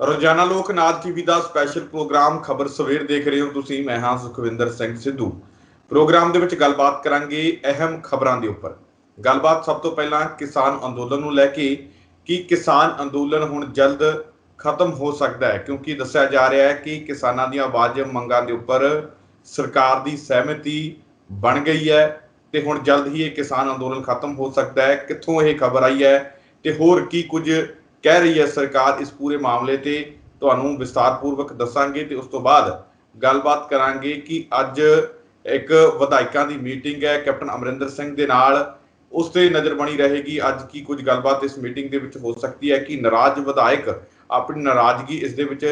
ਰੋਜ਼ਾਨਾ ਲੋਕ ਨਾਥ ਟੀਵੀ ਦਾ special programme ਖਬਰ ਸਵੇਰ ਦੇਖ ਰਹੇ ਹੋ ਤੁਸੀਂ। ਮੈਂ ਹਾਂ ਸੁਖਵਿੰਦਰ ਸਿੰਘ ਸਿੱਧੂ। ਪ੍ਰੋਗਰਾਮ ਦੇ ਵਿੱਚ ਗੱਲਬਾਤ ਕਰਾਂਗੇ ਅਹਿਮ ਖਬਰਾਂ ਦੇ ਉੱਪਰ। ਗੱਲਬਾਤ ਸਭ ਤੋਂ ਪਹਿਲਾਂ ਕਿਸਾਨ ਅੰਦੋਲਨ ਨੂੰ ਲੈ ਕੇ ਕਿ ਕਿਸਾਨ ਅੰਦੋਲਨ ਹੁਣ ਜਲਦ ਖਤਮ ਹੋ ਸਕਦਾ ਹੈ, ਕਿਉਂਕਿ ਦੱਸਿਆ ਜਾ ਰਿਹਾ ਹੈ ਕਿ ਕਿਸਾਨਾਂ ਦੀਆਂ ਵਾਜਬ ਮੰਗਾਂ ਦੇ ਉੱਪਰ ਸਰਕਾਰ ਦੀ ਸਹਿਮਤੀ ਬਣ ਗਈ ਹੈ ਤੇ ਹੁਣ ਜਲਦ ਹੀ ਇਹ ਕਿਸਾਨ ਅੰਦੋਲਨ ਖਤਮ ਹੋ ਸਕਦਾ ਹੈ। ਕਿੱਥੋਂ ਇਹ ਖਬਰ ਆਈ ਹੈ ਤੇ ਹੋਰ ਕੀ ਕੁਝ ਕਹਿ ਰਹੀ ਹੈ ਸਰਕਾਰ ਇਸ ਪੂਰੇ ਮਾਮਲੇ ਤੇ ਤੁਹਾਨੂੰ ਵਿਸਤਾਰਪੂਰਵਕ ਦੱਸਾਂਗੇ ਤੇ ਉਸ ਤੋਂ ਬਾਅਦ ਗੱਲਬਾਤ ਕਰਾਂਗੇ ਕਿ ਅੱਜ ਇੱਕ ਵਿਧਾਇਕਾਂ ਦੀ ਮੀਟਿੰਗ ਹੈ ਕੈਪਟਨ ਅਮਰਿੰਦਰ ਸਿੰਘ ਦੇ ਨਾਲ, ਉਸ ਤੇ ਨਜ਼ਰ ਬਣੀ ਰਹੇਗੀ। ਅੱਜ ਕੀ ਕੁਝ ਗੱਲਬਾਤ ਇਸ ਮੀਟਿੰਗ ਦੇ ਵਿੱਚ ਹੋ ਸਕਦੀ ਹੈ ਕਿ ਨਾਰਾਜ਼ ਵਿਧਾਇਕ ਆਪਣੀ ਨਾਰਾਜ਼ਗੀ ਇਸ ਦੇ ਵਿੱਚ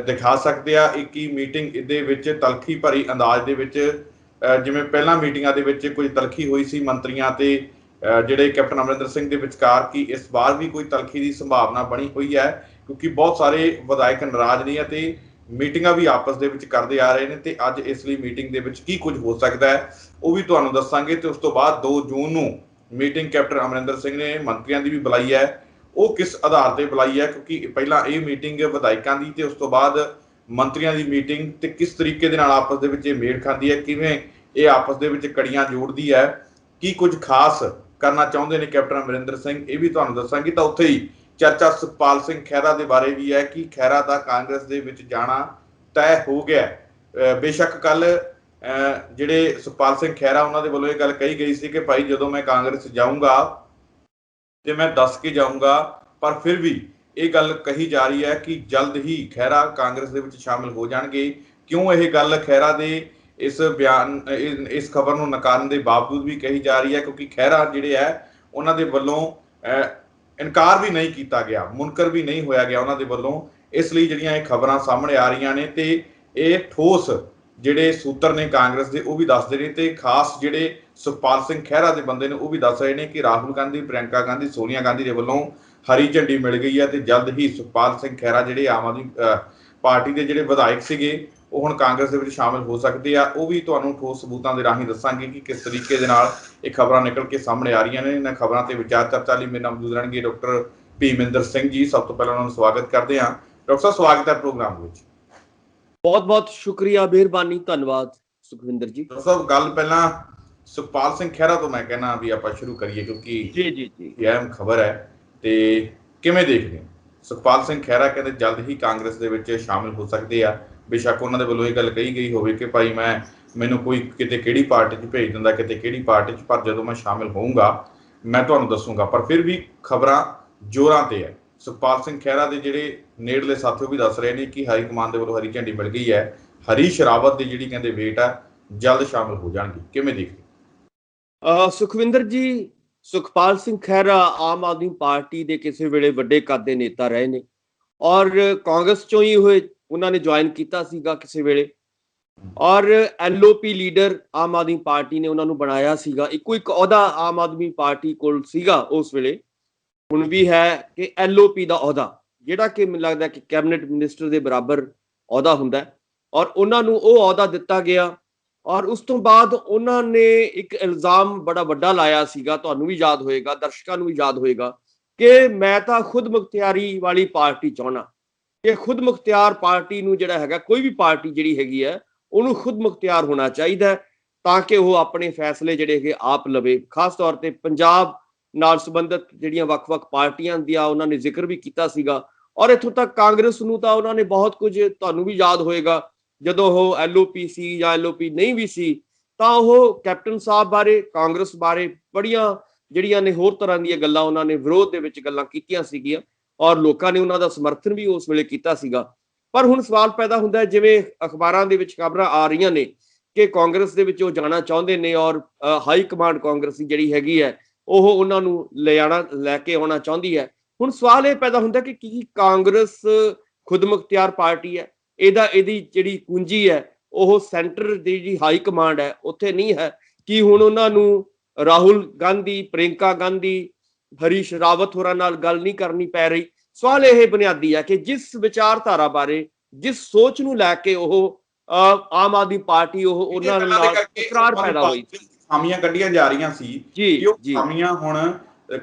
ਦਿਖਾ ਸਕਦੇ ਆ। ਇੱਕ ਹੀ ਮੀਟਿੰਗ ਇਹਦੇ ਵਿੱਚ ਤਲਖੀ ਭਰੀ ਅੰਦਾਜ਼ ਦੇ ਵਿੱਚ, ਜਿਵੇਂ ਪਹਿਲਾਂ ਮੀਟਿੰਗਾਂ ਦੇ ਵਿੱਚ ਕੁਝ ਤਲਖੀ ਹੋਈ ਸੀ ਮੰਤਰੀਆਂ ਤੇ ਜਿਹੜੇ ਕੈਪਟਨ ਅਮਰਿੰਦਰ ਸਿੰਘ ਦੇ ਵਿਚਕਾਰ, ਕੀ ਇਸ ਵਾਰ ਵੀ ਕੋਈ ਤਲਖੀ ਦੀ ਸੰਭਾਵਨਾ ਬਣੀ ਹੋਈ ਹੈ? ਕਿਉਂਕਿ ਬਹੁਤ ਸਾਰੇ ਵਿਧਾਇਕ ਨਾਰਾਜ਼ ਨੇ ਅਤੇ ਮੀਟਿੰਗਾਂ ਵੀ ਆਪਸ ਦੇ ਵਿੱਚ ਕਰਦੇ ਆ ਰਹੇ ਨੇ ਤੇ ਅੱਜ ਇਸ ਲਈ ਮੀਟਿੰਗ ਦੇ ਵਿੱਚ ਕੀ ਕੁਝ ਹੋ ਸਕਦਾ ਹੈ ਉਹ ਵੀ ਤੁਹਾਨੂੰ ਦੱਸਾਂਗੇ। ਤੇ ਉਸ ਤੋਂ ਬਾਅਦ 2 ਜੂਨ ਨੂੰ ਮੀਟਿੰਗ ਕੈਪਟਨ ਅਮਰਿੰਦਰ ਸਿੰਘ ਨੇ ਮੰਤਰੀਆਂ ਦੀ ਵੀ ਬੁਲਾਈ ਹੈ, ਉਹ ਕਿਸ ਆਧਾਰ ਤੇ ਬੁਲਾਈ ਹੈ? ਕਿਉਂਕਿ ਪਹਿਲਾਂ ਇਹ ਮੀਟਿੰਗ ਵਿਧਾਇਕਾਂ ਦੀ ਤੇ ਉਸ ਤੋਂ ਬਾਅਦ ਮੰਤਰੀਆਂ ਦੀ ਮੀਟਿੰਗ, ਤੇ ਕਿਸ ਤਰੀਕੇ ਦੇ ਨਾਲ ਆਪਸ ਦੇ ਵਿੱਚ ਇਹ ਮੇਲ ਖਾਂਦੀ ਹੈ, ਕਿਵੇਂ ਇਹ ਆਪਸ ਦੇ ਵਿੱਚ ਕੜੀਆਂ ਜੋੜਦੀ ਹੈ, ਕੀ ਕੁਝ ਖਾਸ ਕਰਨਾ ਚਾਹੁੰਦੇ ਨੇ ਕੈਪਟਨ ਅਮਰਿੰਦਰ ਸਿੰਘ, ਇਹ ਵੀ ਤੁਹਾਨੂੰ ਦੱਸਾਂਗੇ। ਤਾਂ ਉੱਥੇ ਹੀ ਚਰਚਾ ਸੁਖਪਾਲ ਸਿੰਘ ਖਹਿਰਾ ਦੇ ਬਾਰੇ ਵੀ ਹੈ ਕਿ ਖਹਿਰਾ ਦਾ ਕਾਂਗਰਸ ਦੇ ਵਿੱਚ ਜਾਣਾ ਤੈਅ ਹੋ ਗਿਆ। ਬੇਸ਼ੱਕ ਕੱਲ ਜਿਹੜੇ ਸੁਖਪਾਲ ਸਿੰਘ ਖਹਿਰਾ ਉਹਨਾਂ ਦੇ ਵੱਲੋਂ ਇਹ ਗੱਲ ਕਹੀ ਗਈ ਸੀ ਕਿ ਭਾਈ ਜਦੋਂ ਮੈਂ ਕਾਂਗਰਸ ਜਾਊਂਗਾ ਤੇ ਮੈਂ ਦੱਸ ਕੇ ਜਾਊਂਗਾ, ਪਰ ਫਿਰ ਵੀ ਇਹ ਗੱਲ ਕਹੀ ਜਾ ਰਹੀ ਹੈ ਕਿ ਜਲਦ ਹੀ ਖਹਿਰਾ ਕਾਂਗਰਸ ਦੇ ਵਿੱਚ ਸ਼ਾਮਿਲ ਹੋ ਜਾਣਗੇ। ਕਿਉਂ ਇਹ ਗੱਲ ਖਹਿਰਾ ਦੇ ਇਸ ਖਬਰ ਨੂੰ ਨਕਾਰਨ ਦੇ ਬਾਵਜੂਦ ਵੀ ਕਹੀ ਜਾ ਰਹੀ ਹੈ? ਕਿਉਂਕਿ ਖਹਿਰਾ ਜਿਹੜੇ ਹੈ ਉਹਨਾਂ ਦੇ ਵੱਲੋਂ ਇਨਕਾਰ ਵੀ ਨਹੀਂ ਕੀਤਾ ਗਿਆ, ਮੁਨਕਰ ਵੀ ਨਹੀਂ ਹੋਇਆ ਗਿਆ ਉਹਨਾਂ ਦੇ ਵੱਲੋਂ। ਇਸ ਲਈ ਜਿਹੜੀਆਂ ਇਹ ਖਬਰਾਂ ਸਾਹਮਣੇ ਆ ਰਹੀਆਂ ਨੇ ਤੇ ਇਹ ਠੋਸ ਜਿਹੜੇ ਸੂਤਰ ਨੇ ਕਾਂਗਰਸ ਦੇ ਉਹ ਵੀ ਦੱਸਦੇ ਨੇ, ਤੇ ਖਾਸ ਜਿਹੜੇ ਸੁਖਪਾਲ ਸਿੰਘ ਖਹਿਰਾ ਦੇ ਬੰਦੇ ਨੇ ਉਹ ਵੀ ਦੱਸ ਰਹੇ ਨੇ ਕਿ ਰਾਹੁਲ ਗਾਂਧੀ, ਪ੍ਰਿਯੰਕਾ ਗਾਂਧੀ, ਸੋਨੀਆ ਗਾਂਧੀ ਦੇ ਵੱਲੋਂ ਹਰੀ ਝੰਡੀ ਮਿਲ ਗਈ ਹੈ ਤੇ ਜਲਦ ਹੀ ਸੁਖਪਾਲ ਸਿੰਘ ਖਹਿਰਾ ਜਿਹੜੇ ਆਮ ਆਦਮੀ ਪਾਰਟੀ ਦੇ ਜਿਹੜੇ ਵਿਧਾਇਕ ਸੀਗੇ ਉਹ ਹੁਣ ਕਾਂਗਰਸ ਦੇ ਵਿੱਚ ਸ਼ਾਮਿਲ ਹੋ ਸਕਦੇ ਆ। ਉਹ ਵੀ ਤੁਹਾਨੂੰ ਠੋਸ ਸਬੂਤਾਂ ਦੇ ਰਾਹੀਂ ਦੱਸਾਂਗੇ ਕਿ ਕਿਸ ਤਰੀਕੇ ਦੇ ਨਾਲ ਇਹ ਖਬਰਾਂ ਨਿਕਲ ਕੇ ਸਾਹਮਣੇ ਆ ਰਹੀਆਂ ਨੇ। ਇਹਨਾਂ ਖਬਰਾਂ ਤੇ ਵਿਚਾਰ ਚਰਚਾ ਲਈ ਮੇਰੇ ਨਾਲ ਮੌਜੂਦ ਰਹਿਣਗੇ ਡਾਕਟਰ ਭੀਮਿੰਦਰ ਸਿੰਘ ਜੀ। ਸਭ ਤੋਂ ਪਹਿਲਾਂ ਉਹਨਾਂ ਨੂੰ ਸਵਾਗਤ ਕਰਦੇ ਹਾਂ। ਡਾਕਟਰ ਸਾਹਿਬ, ਸਵਾਗਤ ਹੈ ਪ੍ਰੋਗਰਾਮ ਵਿੱਚ। ਬਹੁਤ-ਬਹੁਤ ਸ਼ੁਕਰੀਆ, ਮਿਹਰਬਾਨੀ, ਧੰਨਵਾਦ ਸੁਖਵਿੰਦਰ ਜੀ। ਡਾਕਟਰ ਸਾਹਿਬ, ਗੱਲ ਪਹਿਲਾਂ ਸੁਖਪਾਲ ਸਿੰਘ ਖਹਿਰਾ ਤੋਂ ਮੈਂ ਕਹਿਣਾ ਵੀ ਆਪਾਂ ਸ਼ੁਰੂ ਕਰੀਏ, ਕਿਉਂਕਿ ਜੀ ਇਹ ਅਹਿਮ ਖਬਰ ਹੈ। ਤੇ ਕਿਵੇਂ ਦੇਖਦੇ ਹੋ? ਸੁਖਪਾਲ ਸਿੰਘ ਖਹਿਰਾ ਕਹਿੰਦੇ ਜਲਦ ਹੀ ਕਾਂਗਰਸ ਦੇ ਵਿੱਚ ਸ਼ਾਮਿਲ ਹੋ ਸਕਦੇ ਆ। ਬੇਸ਼ੱਕ ਉਹਨਾਂ ਦੇ ਵੱਲੋਂ ਇਹ ਗੱਲ ਕਹੀ ਗਈ ਹੋਵੇ ਕਿ ਭਾਈ ਮੈਨੂੰ ਕੋਈ ਕਿਤੇ ਕਿਹੜੀ ਪਾਰਟੀ 'ਚ ਭੇਜ ਦਿੰਦਾ, ਕਿਤੇ ਕਿਹੜੀ ਪਾਰਟੀ 'ਚ, ਪਰ ਜਦੋਂ ਮੈਂ ਸ਼ਾਮਿਲ ਹੋਊਂਗਾ ਮੈਂ ਤੁਹਾਨੂੰ ਦੱਸੂਗਾ। ਪਰ ਫਿਰ ਵੀ ਖਬਰਾਂ ਜ਼ੋਰਾਂ ਤੇ ਹੈ। ਸੁਖਪਾਲ ਸਿੰਘ ਖਹਿਰਾ ਦੇ ਜਿਹੜੇ ਨੇੜਲੇ ਸਾਥੀ ਵੀ ਦੱਸ ਰਹੇ ਨੇ ਕਿ ਹਾਈ ਕਮਾਨ ਦੇ ਵੱਲੋਂ ਹਰੀ ਝੰਡੀ ਮਿਲ ਗਈ ਹੈ। ਹਰੀਸ਼ ਰਾਵਤ ਦੀ ਜਿਹੜੀ ਕਹਿੰਦੇ ਵੇਟ ਆ ਜਲਦ ਸ਼ਾਮਿਲ ਹੋ ਜਾਣਗੇ। ਕਿਵੇਂ ਦੇਖਦੇ ਸੁਖਵਿੰਦਰ ਜੀ? ਸੁਖਪਾਲ ਸਿੰਘ ਖਹਿਰਾ ਆਮ ਆਦਮੀ ਪਾਰਟੀ ਦੇ ਕਿਸੇ ਵੇਲੇ ਵੱਡੇ ਕੱਦ ਦੇ ਨੇਤਾ ਰਹੇ ਨੇ ਔਰ ਕਾਂਗਰਸ ਚੋਂ ਹੀ ਹੋਏ, ਉਹਨਾਂ ਨੇ ਜੁਆਇਨ ਕੀਤਾ ਸੀਗਾ ਕਿਸੇ ਵੇਲੇ, ਔਰ LOP leader Aam Aadmi party ਨੇ ਉਹਨਾਂ ਨੂੰ ਬਣਾਇਆ ਸੀਗਾ। ਇੱਕੋ ਇੱਕ ਅਹੁਦਾ ਆਮ ਆਦਮੀ ਪਾਰਟੀ ਕੋਲ ਸੀਗਾ ਉਸ ਵੇਲੇ, ਹੁਣ ਵੀ ਹੈ, ਕਿ LOP ਦਾ ਅਹੁਦਾ, ਜਿਹੜਾ ਕਿ ਮੈਨੂੰ ਲੱਗਦਾ ਕਿ ਕੈਬਨਿਟ ਮਿਨਿਸਟਰ ਦੇ ਬਰਾਬਰ ਅਹੁਦਾ ਹੁੰਦਾ, ਔਰ ਉਹਨਾਂ ਨੂੰ ਉਹ ਅਹੁਦਾ ਦਿੱਤਾ ਗਿਆ। ਔਰ ਉਸ ਤੋਂ ਬਾਅਦ ਉਹਨਾਂ ਨੇ ਇੱਕ ਇਲਜ਼ਾਮ ਬੜਾ ਵੱਡਾ ਲਾਇਆ ਸੀਗਾ, ਤੁਹਾਨੂੰ ਵੀ ਯਾਦ ਹੋਏਗਾ, ਦਰਸ਼ਕਾਂ ਨੂੰ ਵੀ ਯਾਦ ਹੋਏਗਾ, ਕਿ ਮੈਂ ਤਾਂ ਖੁਦ ਮੁਖਤਿਆਰੀ ਵਾਲੀ ਪਾਰਟੀ ਚਾਹੁੰਦਾ, ਕਿ ਖੁਦ ਮੁਖਤਿਆਰ ਪਾਰਟੀ ਨੂੰ ਜਿਹੜਾ ਹੈਗਾ, ਕੋਈ ਵੀ ਪਾਰਟੀ ਜਿਹੜੀ ਹੈਗੀ ਹੈ ਉਹਨੂੰ ਖੁਦ ਮੁਖਤਿਆਰ ਹੋਣਾ ਚਾਹੀਦਾ ਤਾਂ ਕਿ ਉਹ ਆਪਣੇ ਫੈਸਲੇ ਜਿਹੜੇ ਹੈਗੇ ਆਪ ਲਵੇ। ਖਾਸ ਤੌਰ ਤੇ ਪੰਜਾਬ ਨਾਲ ਸੰਬੰਧਿਤ ਜਿਹੜੀਆਂ ਵੱਖ-ਵੱਖ ਪਾਰਟੀਆਂ ਦੀਆਂ ਉਹਨਾਂ ਨੇ ਜ਼ਿਕਰ ਵੀ ਕੀਤਾ ਸੀਗਾ। ਔਰ ਇੱਥੋਂ ਤੱਕ ਕਾਂਗਰਸ ਨੂੰ ਤਾਂ ਉਹਨਾਂ ਨੇ ਬਹੁਤ ਕੁਝ, ਤੁਹਾਨੂੰ ਵੀ ਯਾਦ ਹੋਏਗਾ, ਜਦੋਂ ਉਹ LOP ਸੀ ਜਾਂ LOP ਨਹੀਂ ਵੀ ਸੀ ਤਾਂ ਉਹ ਕੈਪਟਨ ਸਾਹਿਬ ਬਾਰੇ, ਕਾਂਗਰਸ ਬਾਰੇ ਬੜੀਆਂ ਜਿਹੜੀਆਂ ਨੇ ਹੋਰ ਤਰ੍ਹਾਂ ਦੀਆਂ ਗੱਲਾਂ ਉਹਨਾਂ ਨੇ ਵਿਰੋਧ ਦੇ ਵਿੱਚ ਗੱਲਾਂ ਕੀਤੀਆਂ ਸੀਗੀਆਂ ਔਰ ਲੋਕਾਂ ਨੇ ਉਹਨਾਂ ਦਾ ਸਮਰਥਨ ਵੀ ਉਸ ਵੇਲੇ ਕੀਤਾ ਸੀਗਾ। ਪਰ ਹੁਣ ਸਵਾਲ ਪੈਦਾ ਹੁੰਦਾ ਹੈ, ਜਿਵੇਂ ਅਖਬਾਰਾਂ ਦੇ ਵਿੱਚ ਖਬਰਾਂ ਆ ਰਹੀਆਂ ਨੇ ਕਿ ਕਾਂਗਰਸ ਦੇ ਵਿੱਚ ਉਹ ਜਾਣਾ ਚਾਹੁੰਦੇ ਨੇ ਔਰ ਹਾਈ ਕਮਾਂਡ ਕਾਂਗਰਸ ਦੀ ਜਿਹੜੀ ਹੈਗੀ ਹੈ ਉਹ ਉਹਨਾਂ ਨੂੰ ਲੈ ਕੇ ਆਉਣਾ ਚਾਹੁੰਦੀ ਹੈ। ਹੁਣ ਸਵਾਲ ਇਹ ਪੈਦਾ ਹੁੰਦਾ ਕਿ ਕੀ ਕਾਂਗਰਸ ਖੁਦ ਮੁਖਤਿਆਰ ਪਾਰਟੀ ਹੈ? ਇਹਦੀ ਜਿਹੜੀ ਕੁੰਜੀ ਹੈ ਉਹ ਸੈਂਟਰ ਦੀ ਜਿਹੜੀ ਹਾਈ ਕਮਾਂਡ ਹੈ ਉੱਥੇ ਨਹੀਂ ਹੈ? ਕਿ ਹੁਣ ਉਹਨਾਂ ਨੂੰ ਰਾਹੁਲ ਗਾਂਧੀ, ਪ੍ਰਿਯੰਕਾ ਗਾਂਧੀ, ਹਰੀਸ਼ ਰਾਵਤ ਹੋਰਾਂ ਨਾਲ ਗੱਲ ਨਹੀਂ ਕਰਨੀ ਪੈ ਰਹੀ? ਸਵਾਲ ਇਹ ਬੁਨਿਆਦੀ ਹੈ ਕਿ ਜਿਸ ਵਿਚਾਰਧਾਰਾ ਬਾਰੇ, ਜਿਸ ਸੋਚ ਨੂੰ ਲੈ ਕੇ ਉਹ ਆਮ ਆਦਮੀ ਪਾਰਟੀ ਉਹਨਾਂ ਨਾਲ ਇਕਰਾਰ ਪੈਦਾ ਹੋਈ, ਖਾਮੀਆਂ ਕੱਢੀਆਂ ਜਾ ਰਹੀਆਂ ਸੀ ਕਿ ਉਹ ਖਾਮੀਆਂ ਹੁਣ